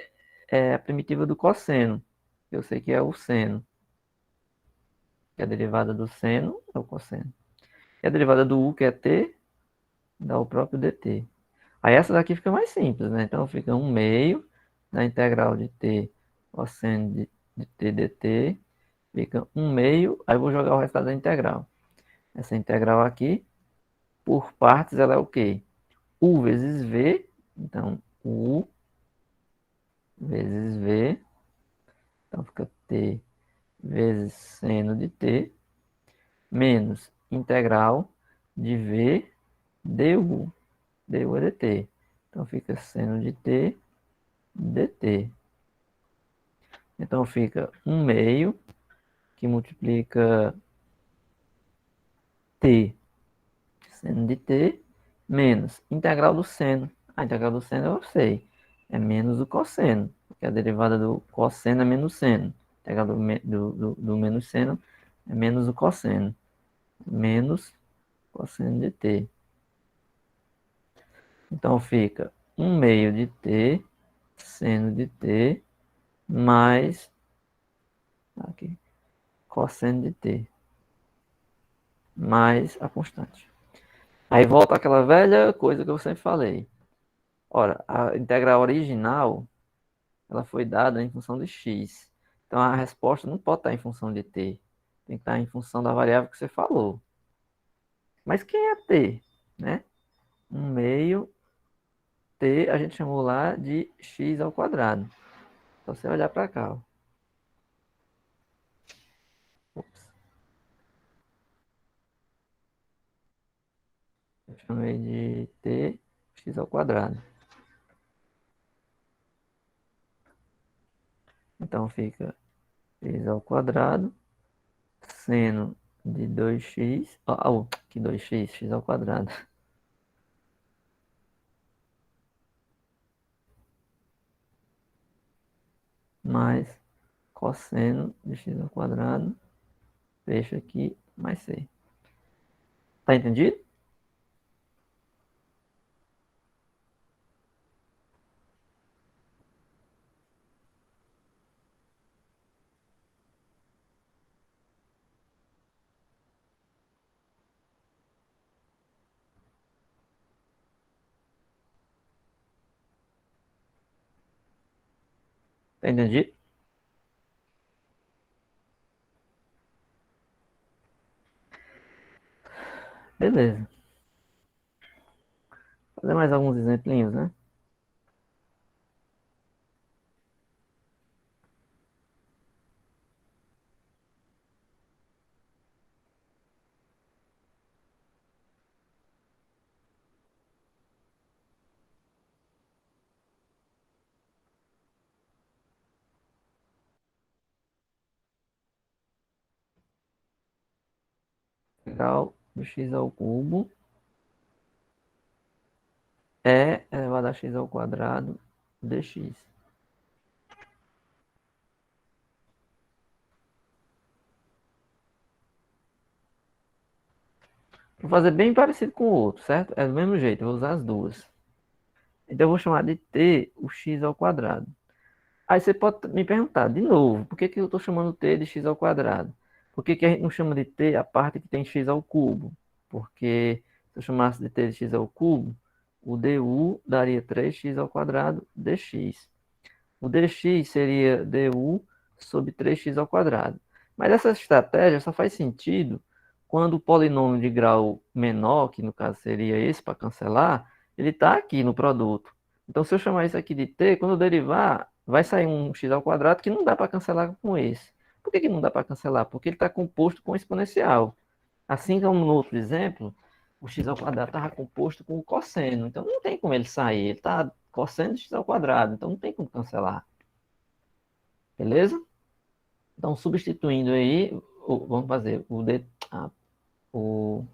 é a primitiva do cosseno. Eu sei que é o seno. Que a derivada do seno é o cosseno. E a derivada do u, que é t, dá o próprio dt. Aí essa daqui fica mais simples, né? Então fica 1/2 da integral de t cosseno de t dt. Fica 1/2, aí eu vou jogar o resultado da integral. Essa integral aqui, por partes, ela é o quê? U vezes V. Então, U vezes V. Então fica t vezes seno de t, menos integral de V du. Du é dt. Então fica seno de t dt. Então fica 1/2 que multiplica t, seno de t, menos integral do seno. A integral do seno eu sei, é menos o cosseno, porque a derivada do cosseno é menos seno. A integral do menos seno é menos o cosseno, menos cosseno de t. Então fica 1/2 de t, seno de t, mais aqui, cosseno de t, mais a constante. Aí volta aquela velha coisa que eu sempre falei. Ora, a integral original, ela foi dada em função de x. Então a resposta não pode estar em função de t. Tem que estar em função da variável que você falou. Mas quem é t? Né? 1/2 t a gente chamou lá de x ao quadrado. Só você olhar para cá. Ó. Ops. Eu chamei de t x ao quadrado. Então fica x ao quadrado, seno de 2x, que 2x, x ao quadrado, mais cosseno de x ao quadrado, fecha aqui, mais c. Tá entendido? Tá entendido? Beleza. Vou fazer mais alguns exemplinhos, né? Integral do x ao cubo é elevado a x ao quadrado dx. Vou fazer bem parecido com o outro, certo? É do mesmo jeito, eu vou usar as duas. Então eu vou chamar de t o x ao quadrado. Aí você pode me perguntar, de novo, por que que eu estou chamando t de x ao quadrado? Por que que a gente não chama de t a parte que tem x ao cubo? Porque se eu chamasse de t de x ao cubo, o du daria 3x ao quadrado dx. O dx seria du sobre 3x ao quadrado. Mas essa estratégia só faz sentido quando o polinômio de grau menor, que no caso seria esse para cancelar, ele está aqui no produto. Então, se eu chamar isso aqui de t, quando eu derivar, vai sair um x ao quadrado que não dá para cancelar com esse. Por que não dá para cancelar? Porque ele está composto com exponencial. Assim como no outro exemplo, o x ao quadrado estava composto com o cosseno. Então, não tem como ele sair. Ele está cosseno de x ao quadrado. Então, não tem como cancelar. Beleza? Então, substituindo aí, vamos fazer o,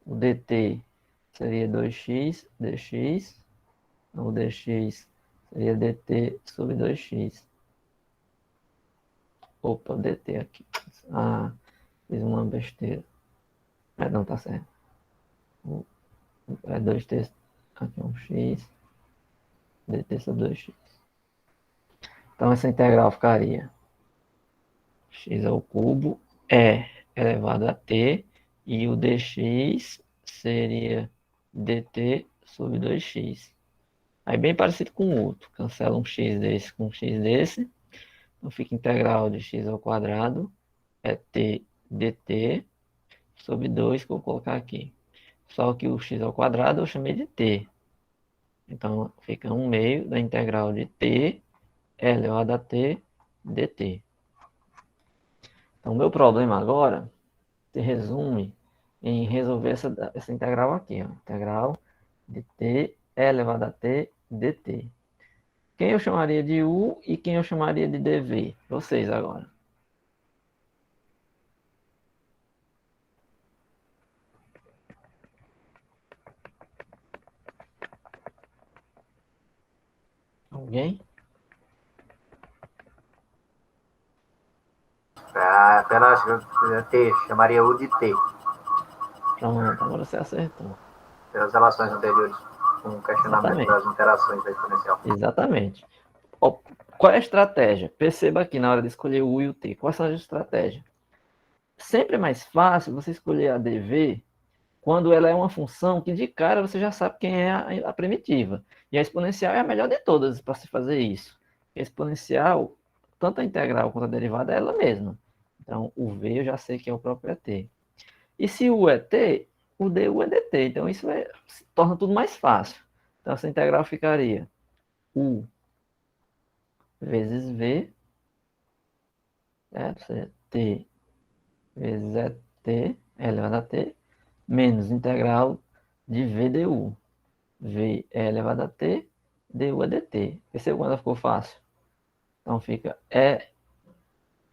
o dt seria 2x dx o dx seria dt sobre 2x. Opa, dt aqui. Ah, fiz uma besteira. Não, tá certo. É 2t, aqui é um x, dt sobre 2x. Então essa integral ficaria x ao cubo é elevado a t, e o dx seria dt sobre 2x. Aí bem parecido com o outro, cancela um x desse com um x desse, então fica integral de x ao quadrado é t dt sobre 2 que eu vou colocar aqui. Só que o x ao quadrado eu chamei de t. Então fica 1/2 da integral de t elevado a t dt. Então o meu problema agora se resume em resolver essa integral aqui, ó. Integral de t elevado a t dt. Quem eu chamaria de u e quem eu chamaria de dv? Vocês agora. Alguém? Pela T, chamaria U de T, Pronto, agora você acertou. pelas relações anteriores, com o questionamento Exatamente. das interações da exponencial. Exatamente. Ó, qual é a estratégia? Perceba aqui na hora de escolher o u e o t. Quais são as estratégias? Sempre é mais fácil você escolher a dv quando ela é uma função que de cara você já sabe quem é a primitiva. E a exponencial é a melhor de todas para se fazer isso. A exponencial, tanto a integral quanto a derivada, é ela mesma. Então, o v eu já sei que é o próprio t. E se o é t, o du é dt. Então, isso torna tudo mais fácil. Então, essa integral ficaria u vezes v, certo? T vezes t elevado a t, menos integral de v du. V é elevado a t, du é dt. Percebeu quando ficou fácil? Então fica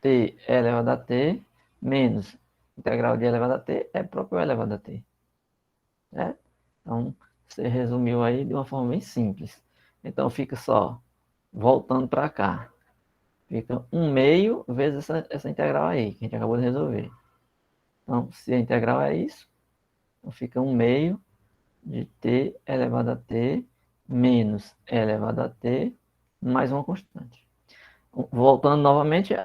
t elevado a t menos integral de elevado a t é próprio elevado a t. Né? Então você resumiu aí de uma forma bem simples. Então fica só voltando para cá. Fica 1/2 vezes essa integral aí, que a gente acabou de resolver. Então, se a integral é isso, então fica 1/2 de t elevado a t menos e elevado a t mais uma constante. Voltando novamente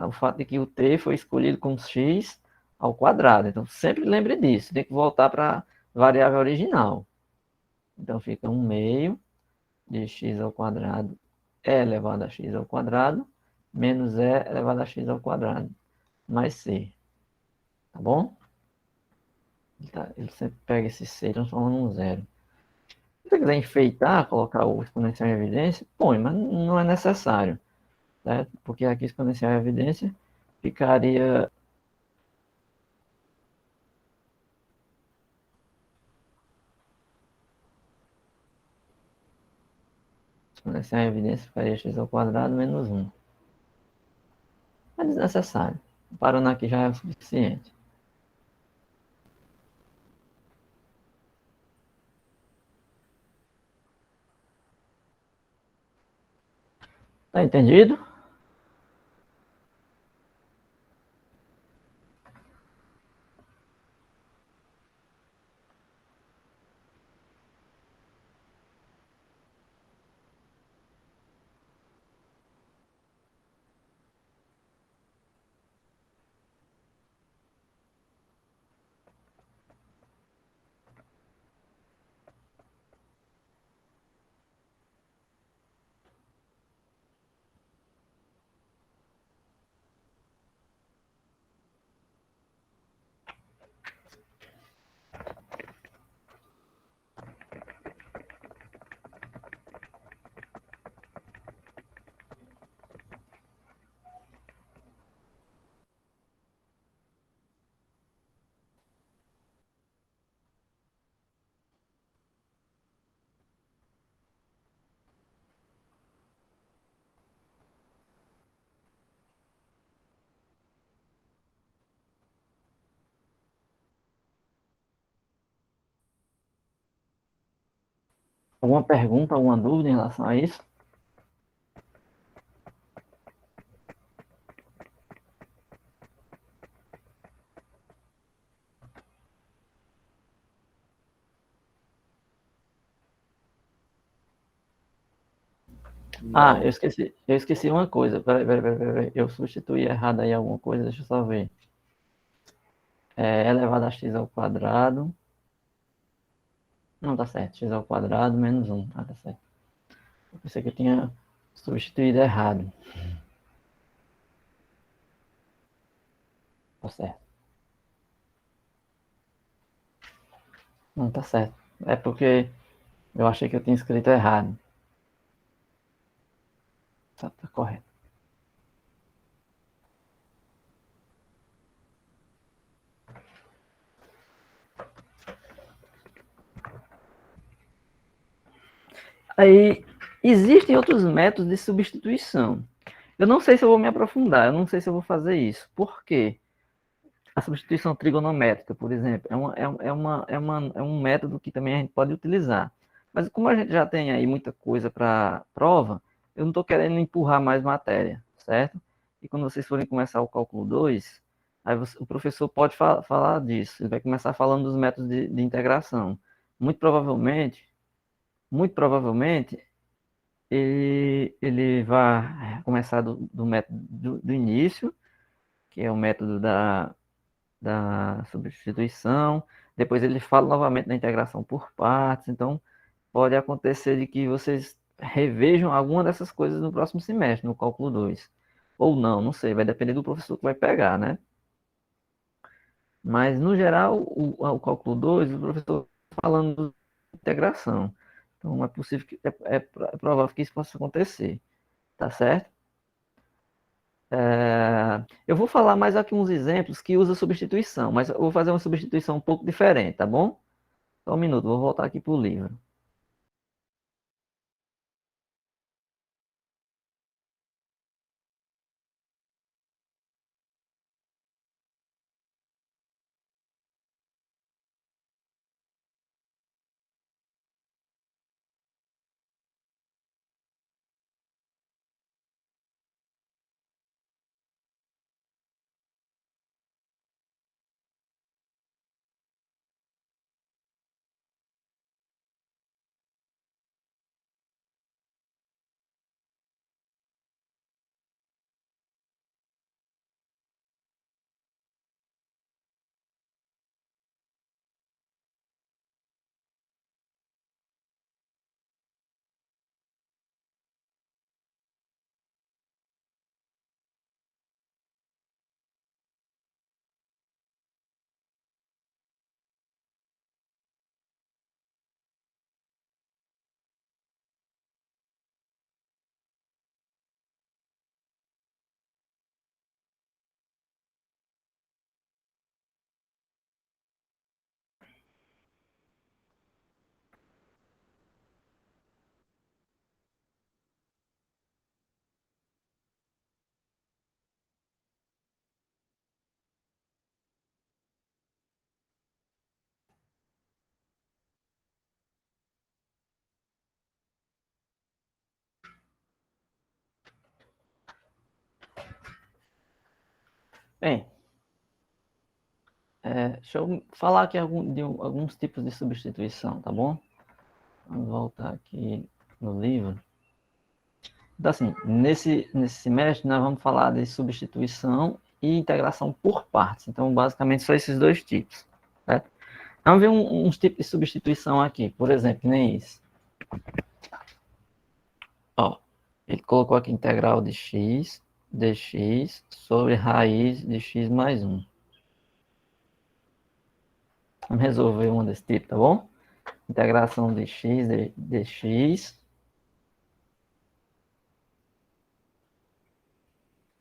o fato de que o t foi escolhido como x ao quadrado. Então, sempre lembre disso. Tem que voltar para a variável original. Então, fica 1/2 de x ao quadrado e elevado a x ao quadrado menos e elevado a x ao quadrado mais c. Tá bom? Ele sempre pega esse c e transforma num zero. Se você quiser enfeitar, colocar o exponencial em evidência, põe, mas não é necessário, certo? Porque aqui exponencial em evidência ficaria exponencial em evidência ficaria x ao quadrado menos 1. É desnecessário. Parando aqui já é o suficiente. Tá entendido? Alguma pergunta, alguma dúvida em relação a isso? Ah, Não. eu esqueci uma coisa. Peraí. Eu substituí errado aí alguma coisa, deixa eu só ver. É elevado a x ao quadrado. Não, tá certo. X ao quadrado menos 1. Ah, tá certo. Eu pensei que eu tinha substituído errado. Tá certo. Não, tá certo. É porque eu achei que eu tinha escrito errado. Tá correto. Aí, existem outros métodos de substituição. Eu não sei se eu vou me aprofundar, eu não sei se eu vou fazer isso. Por quê? A substituição trigonométrica, por exemplo, é um método que também a gente pode utilizar. Mas como a gente já tem aí muita coisa para prova, eu não estou querendo empurrar mais matéria, certo? E quando vocês forem começar o cálculo 2, aí o professor pode falar disso. Ele vai começar falando dos métodos de integração. Muito provavelmente, muito provavelmente, ele vai começar do método do início, que é o método da substituição. Depois ele fala novamente da integração por partes. Então, pode acontecer de que vocês revejam alguma dessas coisas no próximo semestre, no cálculo 2. Ou não, não sei, vai depender do professor que vai pegar, né? Mas, no geral, o cálculo 2 o professor tá falando de integração. Então, é possível que, é provável que isso possa acontecer, tá certo? Eu vou falar mais aqui uns exemplos que usa substituição, mas eu vou fazer uma substituição um pouco diferente, tá bom? Só um minuto, vou voltar aqui para o livro. Bem, deixa eu falar aqui alguns tipos de substituição, tá bom? Vamos voltar aqui no livro. Então, assim, nesse semestre nós vamos falar de substituição e integração por partes. Então, basicamente, são esses dois tipos, certo? Vamos ver uns tipos de substituição aqui, por exemplo, nem isso. Ó, ele colocou aqui integral de x dx sobre raiz de x mais 1. Vamos resolver um desse tipo, tá bom? Integração de x dx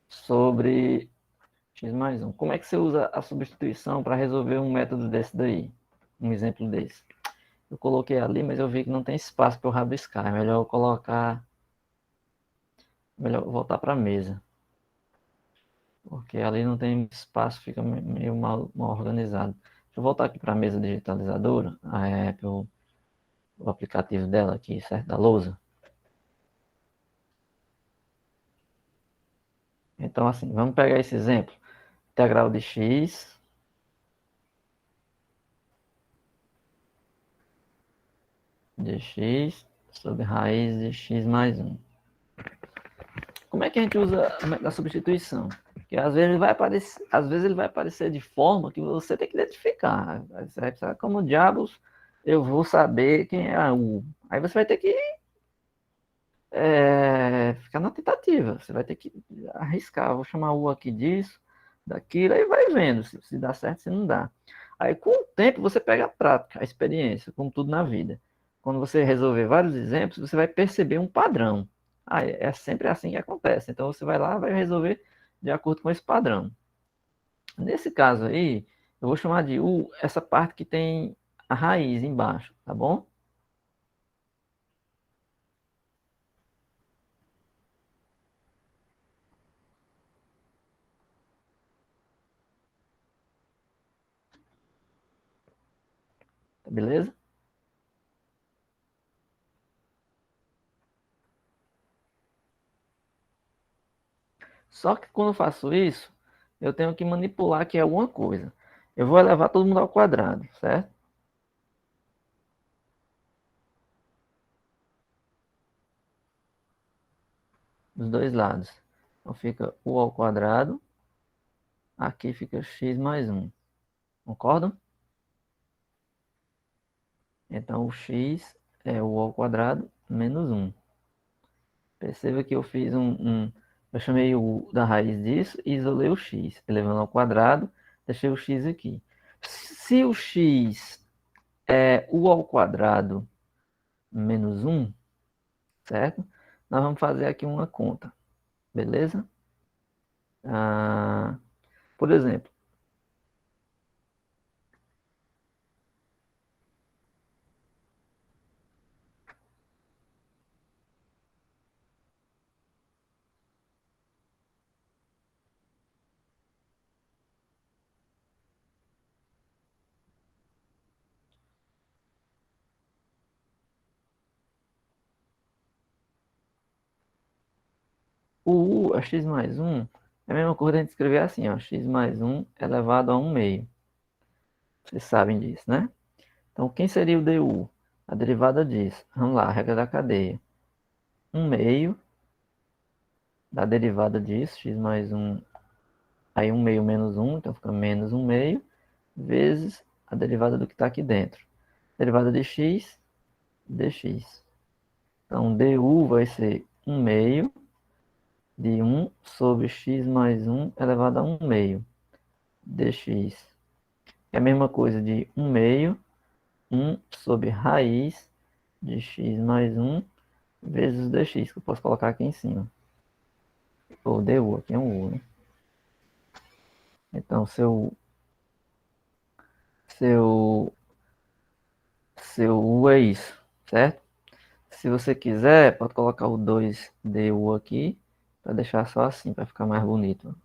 sobre x mais 1. Como é que você usa a substituição para resolver um método desse daí? Um exemplo desse. Eu coloquei ali, mas eu vi que não tem espaço para eu rabiscar. É melhor eu colocar... Melhor voltar para a mesa. Porque ali não tem espaço, fica meio mal organizado. Deixa eu voltar aqui para a mesa digitalizadora, para eu o aplicativo dela aqui, certo? Da lousa. Então, assim, vamos pegar esse exemplo. Integral de x sobre raiz de x mais 1. Como é que a gente usa a substituição? Porque às vezes ele vai aparecer de forma que você tem que identificar. Você vai precisar, como diabos eu vou saber quem é a U? Aí você vai ter que ficar na tentativa. Você vai ter que arriscar. Vou chamar U aqui disso, daquilo, aí vai vendo se dá certo, se não dá. Aí com o tempo você pega a prática, a experiência, como tudo na vida. Quando você resolver vários exemplos, você vai perceber um padrão. É sempre assim que acontece. Então você vai lá, vai resolver de acordo com esse padrão. Nesse caso aí, eu vou chamar de U essa parte que tem a raiz embaixo, tá bom? Beleza? Só que quando eu faço isso, eu tenho que manipular aqui alguma coisa. Eu vou elevar todo mundo ao quadrado, certo? Dos dois lados. Então fica U ao quadrado. Aqui fica x mais 1. Concordam? Então o x é U ao quadrado menos 1. Perceba que eu fiz eu chamei o da raiz disso e isolei o x, elevando ao quadrado, deixei o x aqui. Se o x é U ao quadrado menos 1, certo? Nós vamos fazer aqui uma conta, beleza? Por exemplo, o U é x mais 1, é a mesma coisa a gente escrever assim, ó, x mais 1 elevado a 1 meio. Vocês sabem disso, né? Então, quem seria o du? A derivada disso. Vamos lá, regra da cadeia. 1 meio da derivada disso, x mais 1, aí 1 meio menos 1, então fica menos 1 meio, vezes a derivada do que está aqui dentro. Derivada de x, dx. Então, du vai ser 1 meio de 1 sobre x mais 1 elevado a 1 meio, dx. É a mesma coisa de 1 meio, 1 sobre raiz de x mais 1 vezes dx, que eu posso colocar aqui em cima. Ou du, aqui é um u, né? Então, seu u é isso, certo? Se você quiser, pode colocar o 2du aqui, para deixar só assim, para ficar mais bonito.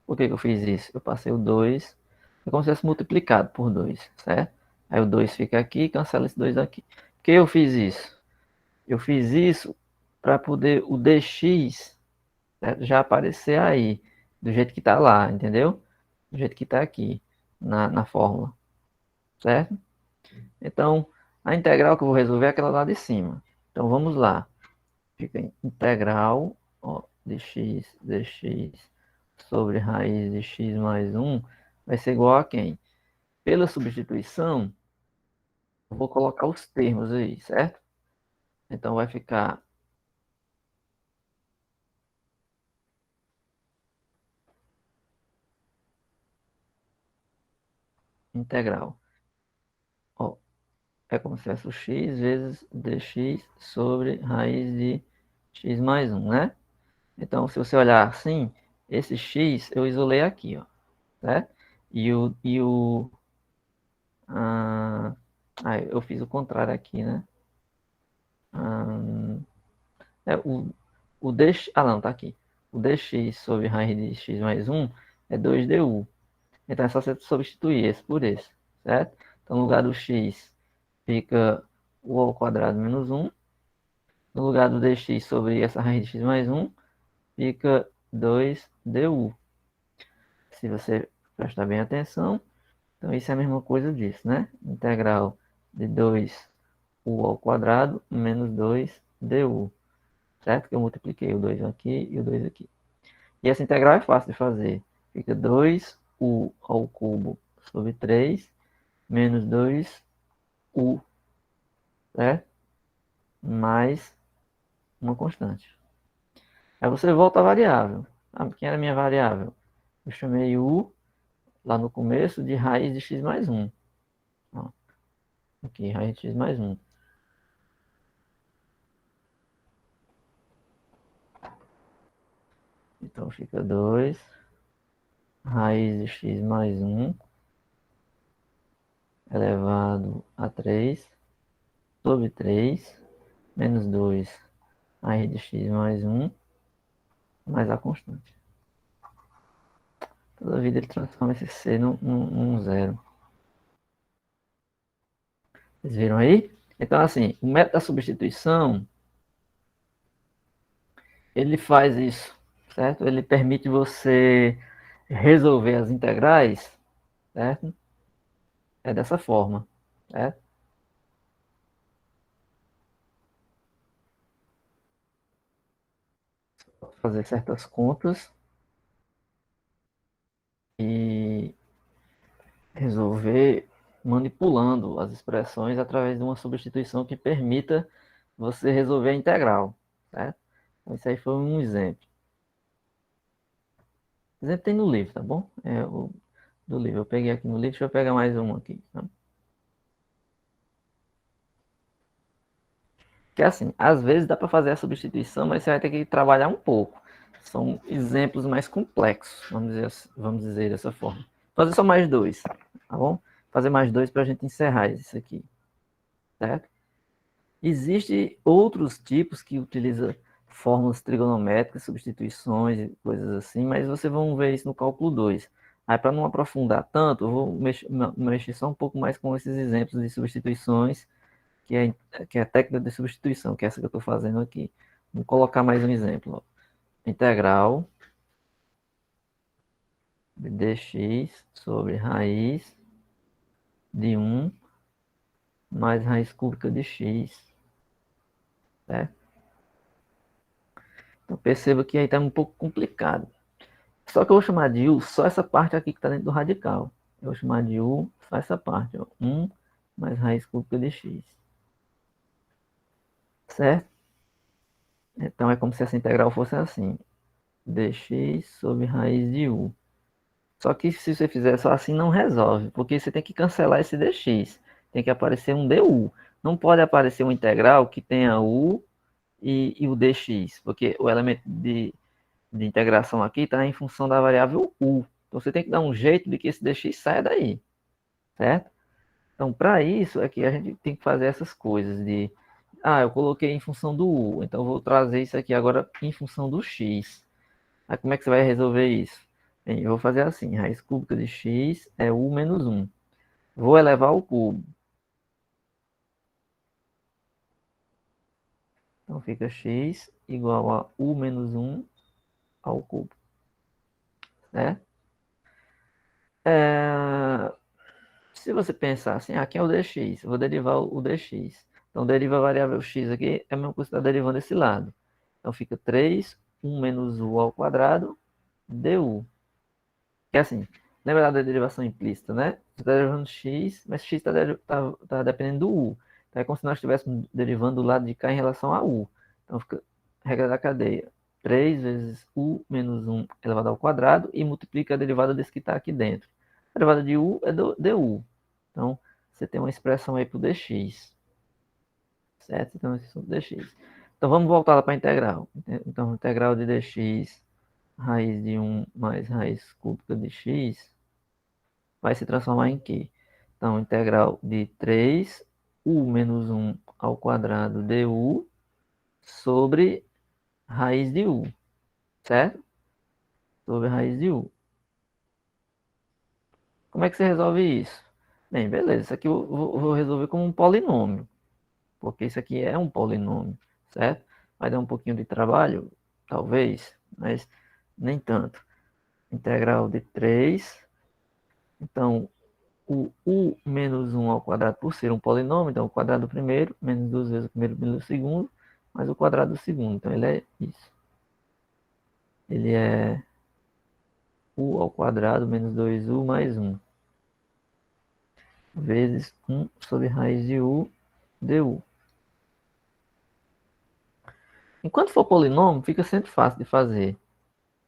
Por que eu fiz isso? Eu passei o 2, é como se fosse multiplicado por 2, certo? Aí o 2 fica aqui, cancela esse 2 aqui. Por que eu fiz isso? Eu fiz isso para poder o dx, certo? Já aparecer aí, do jeito que está lá, entendeu? Do jeito que está aqui, na fórmula, certo? Então, a integral que eu vou resolver é aquela lá de cima. Então, vamos lá. Fica integral de x dx sobre raiz de x mais 1 vai ser igual a quem? Pela substituição, eu vou colocar os termos aí, certo? Então, vai ficar integral. Ó, é como se fosse o x vezes dx sobre raiz de x mais 1, né? Então, se você olhar assim, esse x eu isolei aqui, ó, certo? Eu fiz o contrário aqui, né? O dx, não, tá aqui. O dx sobre raiz de x mais 1 é 2du. Então é só você substituir esse por esse, certo? Então no lugar do x fica u ao quadrado menos 1. No lugar do dx sobre essa raiz de x mais 1, fica 2du. Se você prestar bem atenção, então isso é a mesma coisa disso, né? Integral de 2u ao quadrado menos 2du. Certo? Que eu multipliquei o 2 aqui e o 2 aqui. E essa integral é fácil de fazer. Fica 2u ao cubo sobre 3 menos 2u, certo? Mais uma constante. Aí você volta a variável. Ah, quem era a minha variável? Eu chamei u lá no começo de raiz de x mais 1. Ó, aqui, raiz de x mais 1. Então fica 2 raiz de x mais 1 elevado a 3 sobre 3 menos 2 raiz de x mais 1 mais a constante. Toda vida ele transforma esse c num zero. Vocês viram aí? Então, assim, o método da substituição, ele faz isso, certo? Ele permite você resolver as integrais, certo? É dessa forma, certo? Fazer certas contas e resolver manipulando as expressões através de uma substituição que permita você resolver a integral, certo? Então, isso aí foi um exemplo. O exemplo tem no livro, tá bom? É o do livro. Eu peguei aqui no livro, deixa eu pegar mais um aqui. Tá? Que é assim, às vezes dá para fazer a substituição, mas você vai ter que trabalhar um pouco. São exemplos mais complexos, vamos dizer dessa forma. Vou fazer só mais dois, tá bom? Fazer mais dois para a gente encerrar isso aqui, certo? Existem outros tipos que utilizam fórmulas trigonométricas, substituições e coisas assim, mas vocês vão ver isso no cálculo 2. Aí, para não aprofundar tanto, eu vou mexer só um pouco mais com esses exemplos de substituições, que é a técnica de substituição, que é essa que eu estou fazendo aqui. Vou colocar mais um exemplo. Ó. Integral de dx sobre raiz de 1 mais raiz cúbica de x. Certo? Então perceba que aí está um pouco complicado. Só que eu vou chamar de u só essa parte aqui que está dentro do radical. Eu vou chamar de u só essa parte. Ó. 1 mais raiz cúbica de x. Certo? Então é como se essa integral fosse assim. Dx sobre raiz de u. Só que se você fizer só assim, não resolve, porque você tem que cancelar esse dx. Tem que aparecer um du. Não pode aparecer uma integral que tenha u e o dx, porque o elemento de integração aqui está em função da variável u. Então você tem que dar um jeito de que esse dx saia daí, certo? Então, para isso, é que a gente tem que fazer essas coisas de... Ah, eu coloquei em função do u, então eu vou trazer isso aqui agora em função do x. Aí como é que você vai resolver isso? Bem, eu vou fazer assim, raiz cúbica de x é u menos 1. Vou elevar ao cubo. Então fica x igual a u menos 1 ao cubo. Né? Se você pensar assim, aqui é o dx, eu vou derivar o dx. Então deriva a variável x aqui, é a mesma coisa que está derivando esse lado. Então fica 3, 1 menos u ao quadrado, du. Que é assim, lembra da derivação implícita, né? Você está derivando x, mas x está dependendo do u. Então é como se nós estivéssemos derivando do lado de cá em relação a u. Então fica regra da cadeia. 3 vezes u menos 1 elevado ao quadrado e multiplica a derivada desse que está aqui dentro. A derivada de u é du. Então você tem uma expressão aí para o dx. Certo? Então esse é o dx. Então vamos voltar lá para a integral. Então integral de dx raiz de 1 mais raiz cúbica de x vai se transformar em quê? Então, integral de 3u menos 1 ao quadrado du sobre raiz de u, certo? Sobre raiz de u. Como é que você resolve isso? Bem, beleza. Isso aqui eu vou resolver como um polinômio, porque isso aqui é um polinômio, certo? Vai dar um pouquinho de trabalho, talvez, mas nem tanto. Integral de 3. Então, o u menos 1 ao quadrado, por ser um polinômio, então o quadrado do primeiro, menos 2 vezes o primeiro menos o segundo, mais o quadrado do segundo. Então, ele é isso. Ele é u ao quadrado menos 2u mais 1, vezes 1 sobre raiz de u du. Enquanto for polinômio, fica sempre fácil de fazer.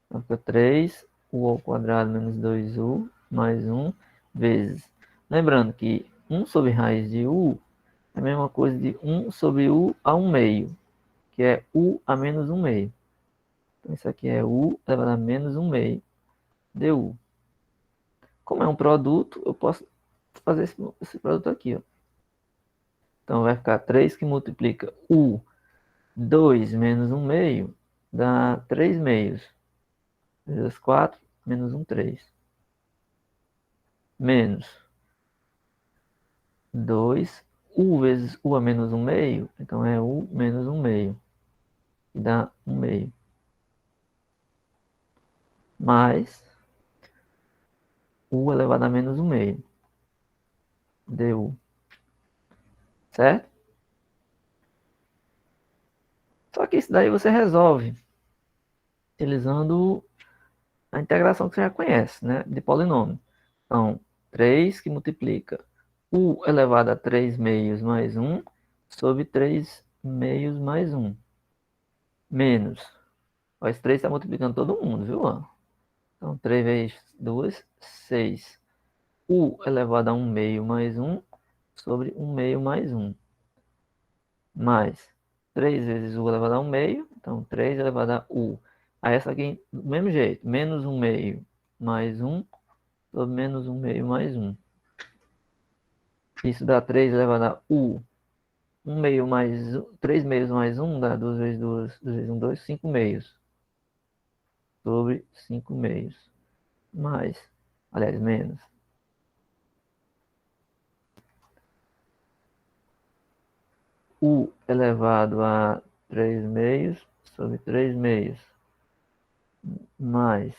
Então, fica 3u ao quadrado menos 2u mais 1 vezes. Lembrando que 1 sobre raiz de u é a mesma coisa de 1 sobre u a 1 meio, que é u a menos 1 meio. Então, isso aqui é u elevado a menos 1 meio du. Como é um produto, eu posso fazer esse produto aqui. Ó. Então, vai ficar 3 que multiplica u 2 menos 1 meio, dá 3 meios. Vezes 4, menos 1, 3. Menos 2, u vezes u a menos 1 meio, então é u menos 1 meio, que dá 1 meio. Mais u elevado a menos 1 meio, du. Certo? Só que isso daí você resolve utilizando a integração que você já conhece, né? De polinômio. Então, 3 que multiplica u elevado a 3 meios mais 1 sobre 3 meios mais 1. Menos. Ó, esse 3 está multiplicando todo mundo, viu? Ó? Então, 3 vezes 2, 6. U elevado a 1 meio mais 1 sobre 1 meio mais 1. Mais 3 vezes U elevado a 1 meio. Então, 3 elevado a U. Aí essa aqui, do mesmo jeito. Menos 1 meio mais 1 sobre menos 1 meio mais 1. Isso dá 3 elevado a U. 1 meio mais 3 meios mais 1 dá 2 vezes 2, 2 vezes 1, 2, 5 meios. Sobre 5 meios. Mais, aliás, menos. U elevado a 3 meios sobre 3 meios. Mais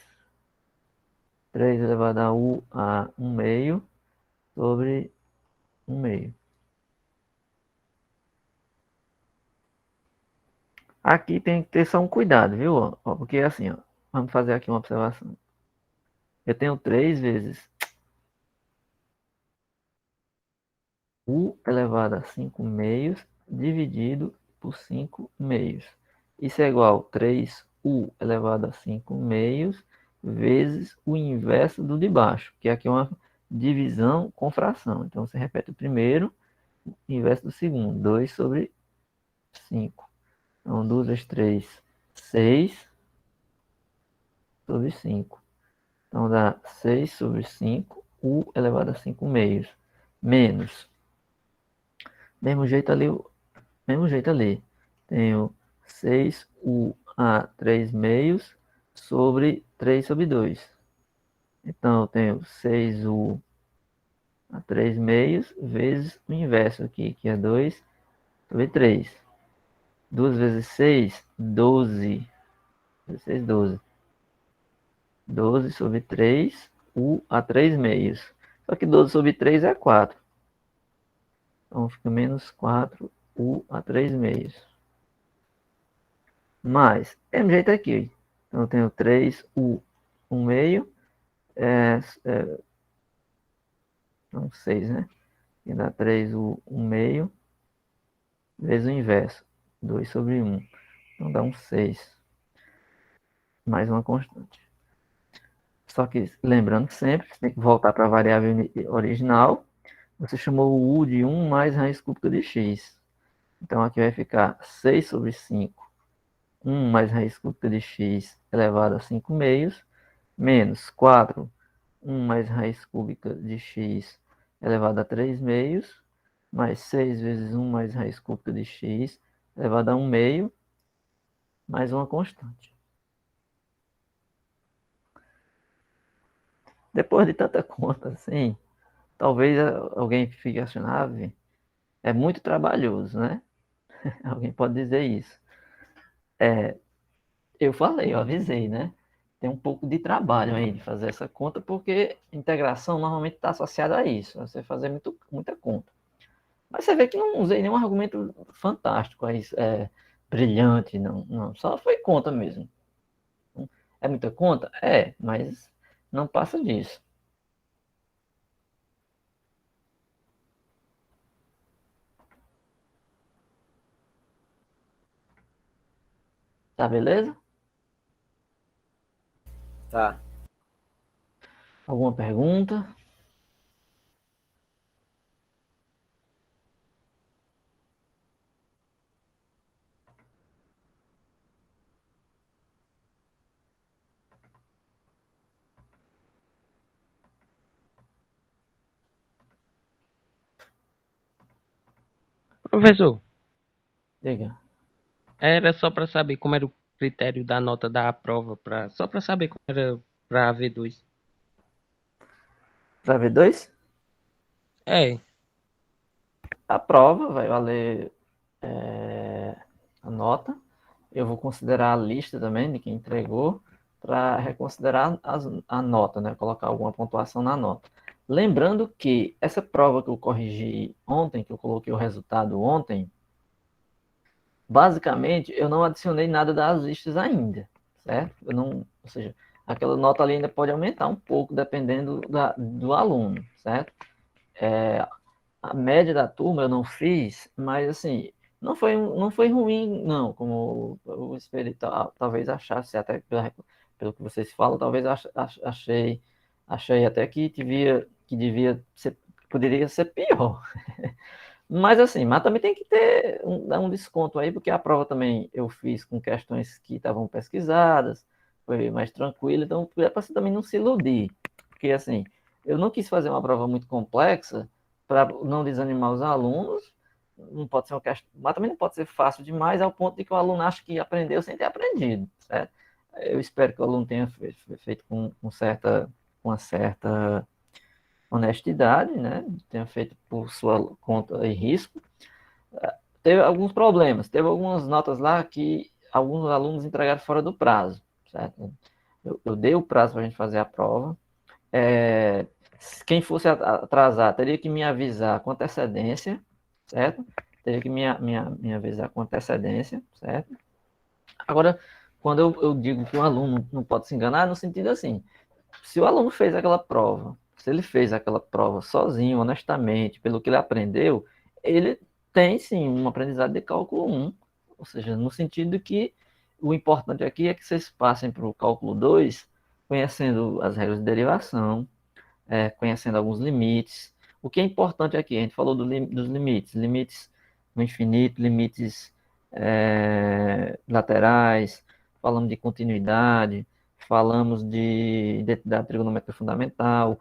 3 elevado a U a 1 meio sobre 1 meio. Aqui tem que ter só um cuidado, viu? Ó, porque assim, ó, vamos fazer aqui uma observação. Eu tenho 3 vezes U elevado a 5 meios dividido por 5 meios. Isso é igual a 3U elevado a 5 meios vezes o inverso do de baixo, que aqui é uma divisão com fração. Então, você repete o primeiro, inverso do segundo, 2 sobre 5. Então, 2 vezes 3, 6 sobre 5. Então, dá 6 sobre 5, U elevado a 5 meios, menos. Mesmo jeito ali. Tenho 6U a 3 meios sobre 3 sobre 2. Então, eu tenho 6U a 3 meios vezes o inverso aqui, que é 2 sobre 3. 2 vezes 6, 12. 16, 12. 12 sobre 3, U a 3 meios. Só que 12 sobre 3 é 4. Então fica menos 4, U a 3 meios. Mais, mesmo jeito aqui. Então eu tenho 3U 1 meio. Então 6, né? E dá 3U 1 meio. Vezes o inverso. 2 sobre 1. Então dá um 6. Mais uma constante. Só que lembrando que sempre você tem que voltar para a variável original. Você chamou o U de 1 mais raiz cúbica de x. Então aqui vai ficar 6 sobre 5, 1 mais raiz cúbica de x elevado a 5 meios, menos 4, 1 mais raiz cúbica de x elevado a 3 meios, mais 6 vezes 1 mais raiz cúbica de x elevado a 1 meio, mais uma constante. Depois de tanta conta assim, talvez alguém fique achando, é muito trabalhoso, né? Alguém pode dizer isso. Eu falei, eu avisei, né? Tem um pouco de trabalho aí de fazer essa conta, porque integração normalmente está associada a isso, a você fazer muita conta. Mas você vê que não usei nenhum argumento fantástico, brilhante, não. Só foi conta mesmo. É muita conta? É, mas não passa disso. Tá beleza? Tá. Alguma pergunta? Professor, Diga. era só para saber como era o critério da nota da prova, só para saber como era para V2. Para V2? É, A prova vai valer a nota. Eu vou considerar a lista também de quem entregou para reconsiderar a nota, né? Colocar alguma pontuação na nota. Lembrando que essa prova que eu corrigi ontem, que eu coloquei o resultado ontem, basicamente eu não adicionei nada das listas ainda, certo? Ou seja, aquela nota ali ainda pode aumentar um pouco dependendo do aluno, certo? A média da turma eu não fiz, mas assim, não foi ruim, não, como eu esperei, talvez achasse, até pelo que vocês falam, talvez achei até que poderia ser pior. Mas também tem que ter dar um desconto aí, porque a prova também eu fiz com questões que estavam pesquisadas, foi mais tranquilo, então é para você também não se iludir, porque assim, eu não quis fazer uma prova muito complexa para não desanimar os alunos, não pode ser uma questão, mas também não pode ser fácil demais ao ponto de que o aluno acha que aprendeu sem ter aprendido, certo? Eu espero que o aluno tenha feito com uma certa honestidade, né? Tenha feito por sua conta e risco. Teve alguns problemas, teve algumas notas lá que alguns alunos entregaram fora do prazo, certo? Eu dei o prazo para a gente fazer a prova. É, quem fosse atrasar teria que me avisar com antecedência, certo? Teria que me avisar com antecedência, certo? Agora, quando eu digo que o aluno não pode se enganar, no sentido assim, se o aluno fez aquela prova, se ele fez aquela prova sozinho, honestamente, pelo que ele aprendeu, ele tem sim um aprendizado de cálculo 1, ou seja, no sentido que o importante aqui é que vocês passem para o cálculo 2, conhecendo as regras de derivação, conhecendo alguns limites. O que é importante aqui, a gente falou dos limites no infinito, limites laterais, falamos de continuidade, falamos de identidade trigonométrica fundamental,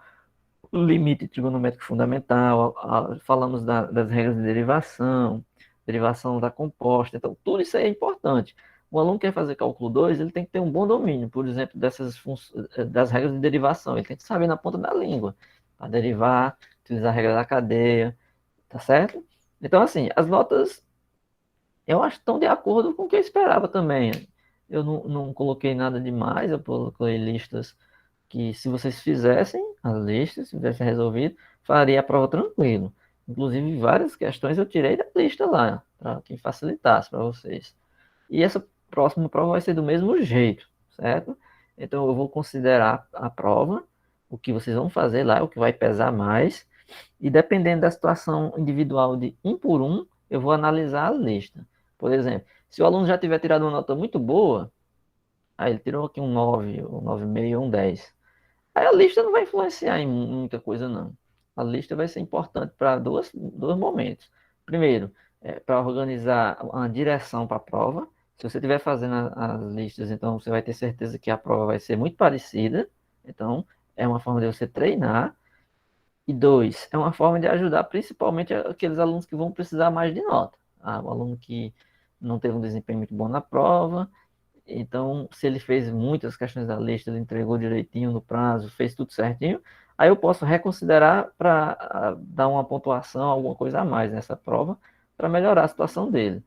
limite trigonométrico fundamental, falamos das regras de derivação da composta. Então, tudo isso aí é importante. O aluno quer fazer cálculo 2, ele tem que ter um bom domínio, por exemplo, das regras de derivação. Ele tem que saber na ponta da língua, para derivar, utilizar a regra da cadeia, tá certo? Então, assim, as notas eu acho que estão de acordo com o que eu esperava também. Eu não coloquei nada demais, eu coloquei listas que, se vocês fizessem as listas, se tivessem resolvido, faria a prova tranquilo. Inclusive, várias questões eu tirei da lista lá, para que facilitasse para vocês. E essa próxima prova vai ser do mesmo jeito, certo? Então, eu vou considerar a prova, o que vocês vão fazer lá, o que vai pesar mais, e dependendo da situação individual de um por um, eu vou analisar a lista. Por exemplo, se o aluno já tiver tirado uma nota muito boa, aí ele tirou aqui um 9, um 9,5, um 10. Aí a lista não vai influenciar em muita coisa, não. A lista vai ser importante para dois momentos. Primeiro, para organizar uma direção para a prova. Se você estiver fazendo as listas, então você vai ter certeza que a prova vai ser muito parecida. Então, é uma forma de você treinar. E dois, é uma forma de ajudar principalmente aqueles alunos que vão precisar mais de nota. O aluno que não teve um desempenho muito bom na prova, então, se ele fez muitas questões da lista, ele entregou direitinho no prazo, fez tudo certinho, aí eu posso reconsiderar para dar uma pontuação, alguma coisa a mais nessa prova, para melhorar a situação dele.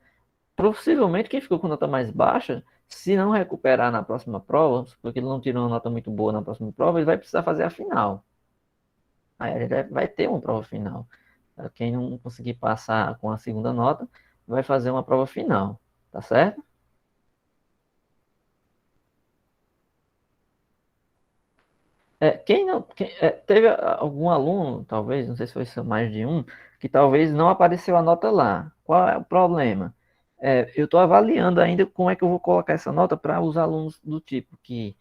Possivelmente quem ficou com nota mais baixa, se não recuperar na próxima prova, porque ele não tirou uma nota muito boa na próxima prova, ele vai precisar fazer a final. Aí a gente vai ter uma prova final. Quem não conseguir passar com a segunda nota, vai fazer uma prova final. Tá certo? Quem não, teve algum aluno, talvez, não sei se foi mais de um, que talvez não apareceu a nota lá. Qual é o problema? Eu estou avaliando ainda como é que eu vou colocar essa nota para os alunos do tipo que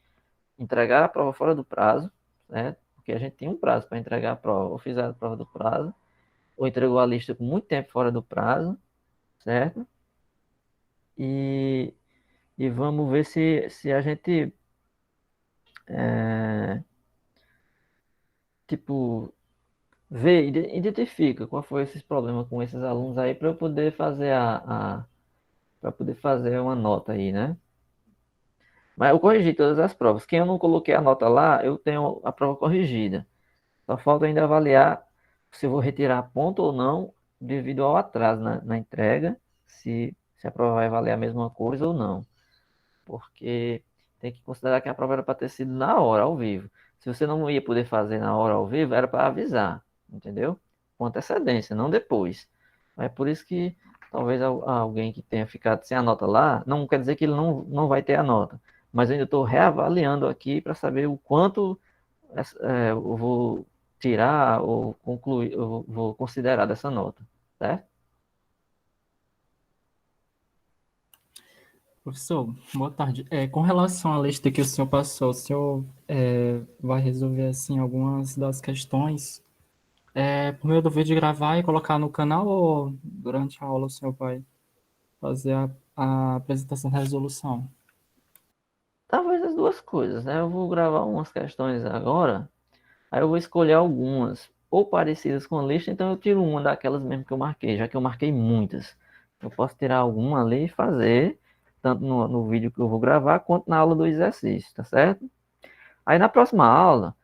entregar a prova fora do prazo, né? Porque a gente tem um prazo para entregar a prova, ou fizeram a prova do prazo, ou entregou a lista com muito tempo fora do prazo, certo? E, e vamos ver se a gente, tipo, vê, identifica qual foi esses problemas com esses alunos aí para eu poder fazer para poder fazer uma nota aí, né? Mas eu corrigi todas as provas. Quem eu não coloquei a nota lá, eu tenho a prova corrigida. Só falta ainda avaliar se eu vou retirar ponto ou não devido ao atraso na entrega, se a prova vai valer a mesma coisa ou não. Porque tem que considerar que a prova era para ter sido na hora, ao vivo. Se você não ia poder fazer na hora, ao vivo, era para avisar, entendeu? Com antecedência, não depois. É por isso que talvez alguém que tenha ficado sem a nota lá, não quer dizer que ele não vai ter a nota. Mas eu ainda estou reavaliando aqui para saber o quanto eu vou tirar ou concluir, eu vou considerar dessa nota, certo? Professor, boa tarde. Com relação à lista que o senhor passou, o senhor vai resolver assim algumas das questões por meio do vídeo gravar e colocar no canal ou durante a aula o senhor vai fazer a apresentação da resolução? Talvez as duas coisas, né? Eu vou gravar umas questões agora, aí eu vou escolher algumas ou parecidas com a lista, então eu tiro uma daquelas mesmo que eu marquei, já que eu marquei muitas. Eu posso tirar alguma ali e fazer, tanto no vídeo que eu vou gravar, quanto na aula do exercício, tá certo? Aí na próxima aula,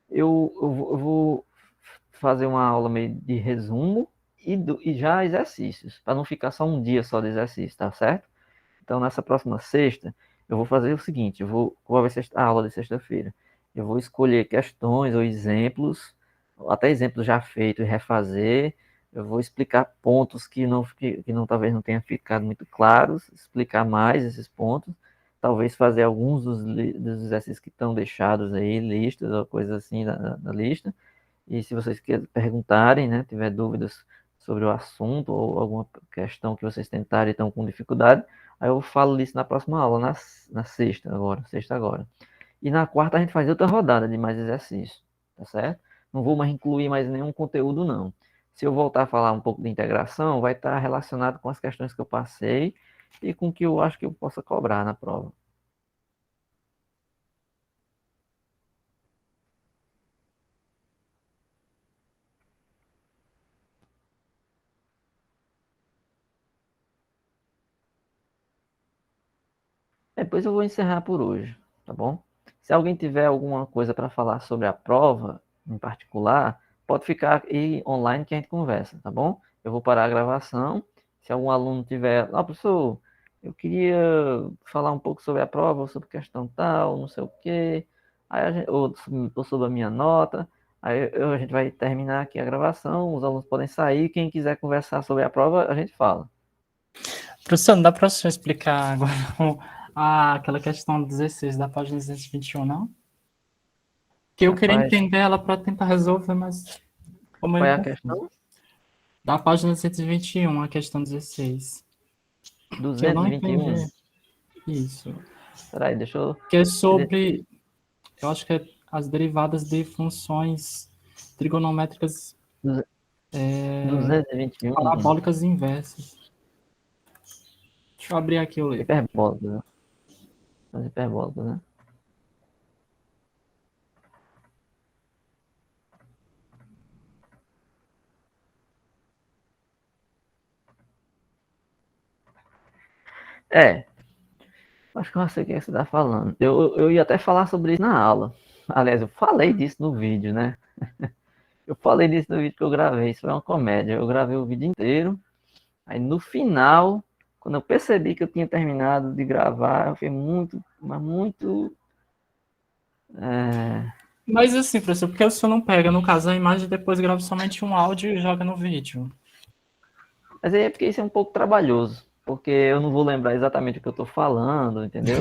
eu vou fazer uma aula meio de resumo e já exercícios, para não ficar só um dia só de exercício, tá certo? Então, nessa próxima sexta, eu vou fazer o seguinte: qual vai ser a aula de sexta-feira? Eu vou escolher questões ou exemplos, até exemplos já feitos e refazer. Eu vou explicar pontos que não talvez não tenha ficado muito claros, explicar mais esses pontos, talvez fazer alguns dos exercícios que estão deixados aí, listas ou coisas assim da lista. E se vocês perguntarem, né, tiver dúvidas sobre o assunto ou alguma questão que vocês tentarem e estão com dificuldade, aí eu falo isso na próxima aula, na sexta agora. E na quarta a gente faz outra rodada de mais exercícios, tá certo? Não vou mais incluir mais nenhum conteúdo, não. Se eu voltar a falar um pouco de integração, vai estar relacionado com as questões que eu passei e com o que eu acho que eu possa cobrar na prova. Depois eu vou encerrar por hoje, tá bom? Se alguém tiver alguma coisa para falar sobre a prova, em particular, pode ficar aí online que a gente conversa, tá bom? Eu vou parar a gravação. Se algum aluno tiver, professor, eu queria falar um pouco sobre a prova, sobre questão tal, não sei o quê, ou sobre a minha nota. Aí a gente vai terminar aqui a gravação, os alunos podem sair, quem quiser conversar sobre a prova, a gente fala. Professor, não dá para o senhor explicar agora aquela questão 16 da página 221, não? Que eu queria Rapaz, entender ela para tentar resolver, mas como qual ele é a confuso. questão? Da página 221, a questão 16. Que eu não 221. entendi isso. Peraí, deixa eu. Que é sobre, eu acho que é as derivadas de funções trigonométricas 221. parabólicas inversas. Deixa eu abrir aqui o livro. Hiperbólicas, né? As hiperbólicas, né? Acho que eu sei o que você está falando. Eu ia até falar sobre isso na aula, Aliás, eu falei disso no vídeo, né? Eu falei disso no vídeo que eu gravei. Isso foi uma comédia. Eu gravei o vídeo inteiro. Aí no final, quando eu percebi que eu tinha terminado de gravar, eu fiquei muito, mas muito. Mas assim, professor, por que o senhor não pega, no caso, a imagem e depois grava somente um áudio e joga no vídeo? Mas aí é porque isso é um pouco trabalhoso. Porque eu não vou lembrar exatamente o que eu estou falando, entendeu?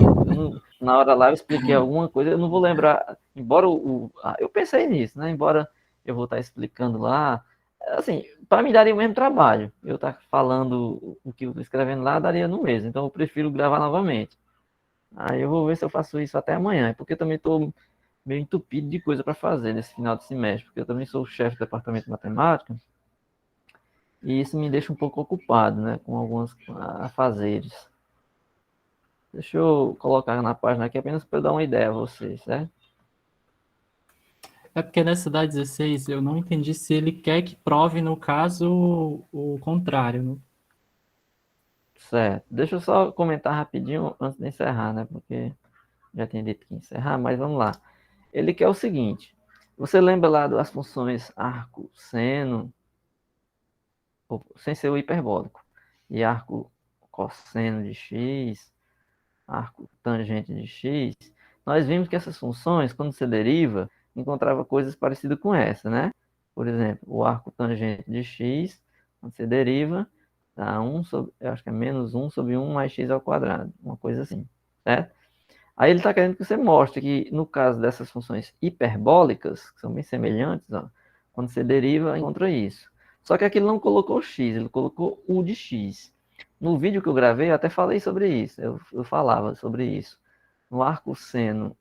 Na hora lá eu expliquei alguma coisa, eu não vou lembrar. Embora eu pensei nisso, né? Embora eu vou estar explicando lá. Assim, para mim daria o mesmo trabalho. Eu estar falando o que eu estou escrevendo lá daria no mesmo. Então eu prefiro gravar novamente. Aí eu vou ver se eu faço isso até amanhã, porque eu também estou meio entupido de coisa para fazer nesse final de semestre, porque eu também sou o chefe do departamento de matemática, e isso me deixa um pouco ocupado, né, com alguns afazeres. Deixa eu colocar na página aqui apenas para eu dar uma ideia a vocês, certo? É porque nessa da 16 eu não entendi se ele quer que prove, no caso, o contrário, né? Certo. Deixa eu só comentar rapidinho antes de encerrar, né, porque já tinha dito que ia encerrar, mas vamos lá. Ele quer o seguinte, você lembra lá das funções arco, seno, sem ser o hiperbólico, e arco cosseno de x, arco tangente de x, nós vimos que essas funções, quando você deriva, encontrava coisas parecidas com essa, né? Por exemplo, o arco tangente de x, quando você deriva, dá 1 sobre, eu acho que é menos 1 sobre 1 mais x ao quadrado, uma coisa assim, certo? Aí ele está querendo que você mostre que, no caso dessas funções hiperbólicas, que são bem semelhantes, ó, quando você deriva, encontra isso. Só que aqui ele não colocou x, ele colocou u de x. No vídeo que eu gravei, eu até falei sobre isso, eu falava sobre isso. No arco seno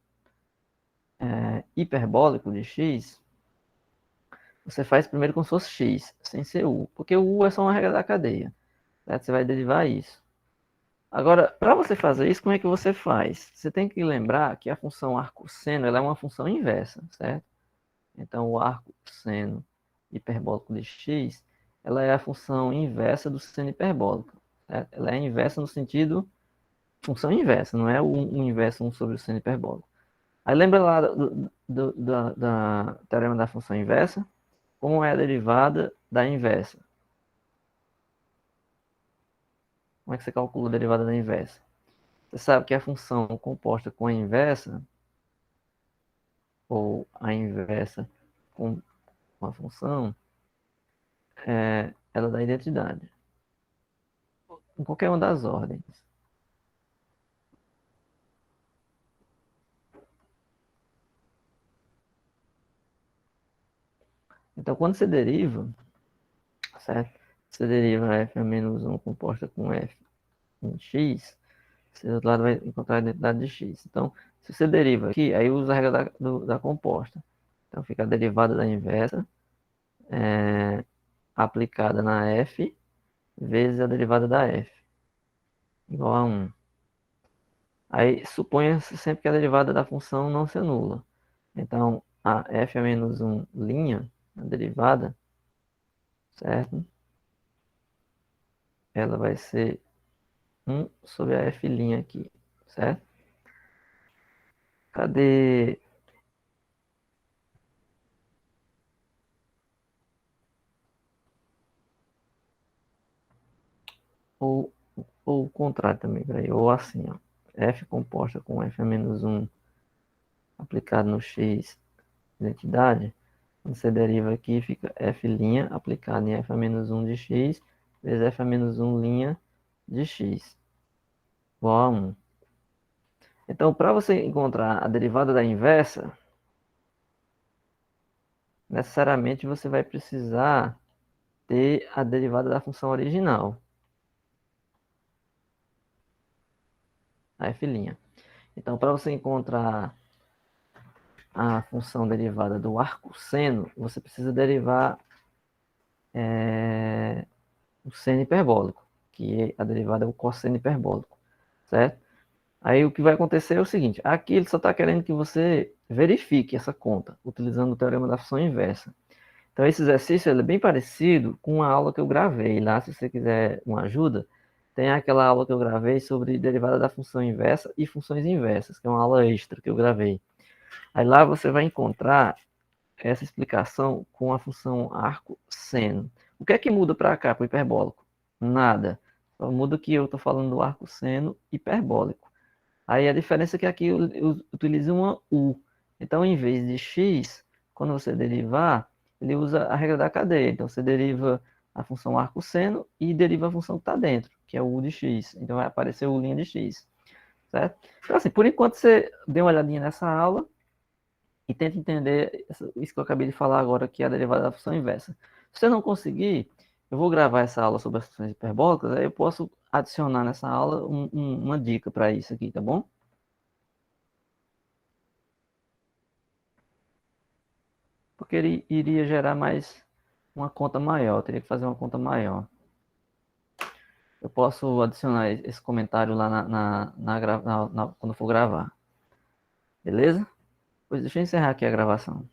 hiperbólico de x, você faz primeiro como se fosse x, sem ser u, porque o u é só uma regra da cadeia, certo? Você vai derivar isso. Agora, para você fazer isso, como é que você faz? Você tem que lembrar que a função arco-seno ela é uma função inversa, certo? Então, o arco-seno hiperbólico de x, ela é a função inversa do seno hiperbólico, certo? Ela é inversa no sentido função inversa, não é o inverso 1 sobre o seno hiperbólico. Aí lembra lá da teorema da função inversa? Como é a derivada da inversa? Como é que você calcula a derivada da inversa? Você sabe que a função composta com a inversa, ou a inversa com uma função, ela dá identidade. Em qualquer uma das ordens. Então, quando você deriva, certo? Você deriva f a menos 1 composta com f em x, você do outro lado vai encontrar a identidade de x. Então, se você deriva aqui, aí usa a regra da composta. Então, fica a derivada da inversa aplicada na f vezes a derivada da f, igual a 1. Aí, suponha-se sempre que a derivada da função não se anula. Então, a f a menos 1 linha, a derivada, certo? Ela vai ser 1 sobre a f' aqui, certo? Cadê? Ou, ou o contrário também, peraí. Ou assim, ó. F composta com f a menos 1 aplicado no x identidade. Quando você deriva aqui, fica f' aplicado em f a menos 1 de x vezes f a menos 1 linha de x igual a 1. Então, para você encontrar a derivada da inversa, necessariamente você vai precisar ter a derivada da função original, a f'. Então, para você encontrar a função derivada do arco-seno, você precisa derivar o seno hiperbólico, que a derivada é o cosseno hiperbólico, certo? Aí o que vai acontecer é o seguinte, aqui ele só está querendo que você verifique essa conta, utilizando o teorema da função inversa. Então esse exercício é bem parecido com a aula que eu gravei lá, se você quiser uma ajuda, tem aquela aula que eu gravei sobre derivada da função inversa e funções inversas, que é uma aula extra que eu gravei. Aí lá você vai encontrar essa explicação com a função arco seno. O que é que muda para cá, para o hiperbólico? Nada. Só muda que eu estou falando do arco seno hiperbólico. Aí a diferença é que aqui eu utilizo uma U. Então, em vez de x, quando você derivar, ele usa a regra da cadeia. Então, você deriva a função arco seno e deriva a função que está dentro, que é o U de x. Então, vai aparecer o U' de x. Certo? Então, assim, por enquanto, você dê uma olhadinha nessa aula e tenta entender isso que eu acabei de falar agora, que é a derivada da função inversa. Se você não conseguir, eu vou gravar essa aula sobre as funções hiperbólicas, aí eu posso adicionar nessa aula uma dica para isso aqui, tá bom? Porque ele iria gerar mais uma conta maior, eu teria que fazer uma conta maior. Eu posso adicionar esse comentário lá quando for gravar. Beleza? Pois deixa eu encerrar aqui a gravação.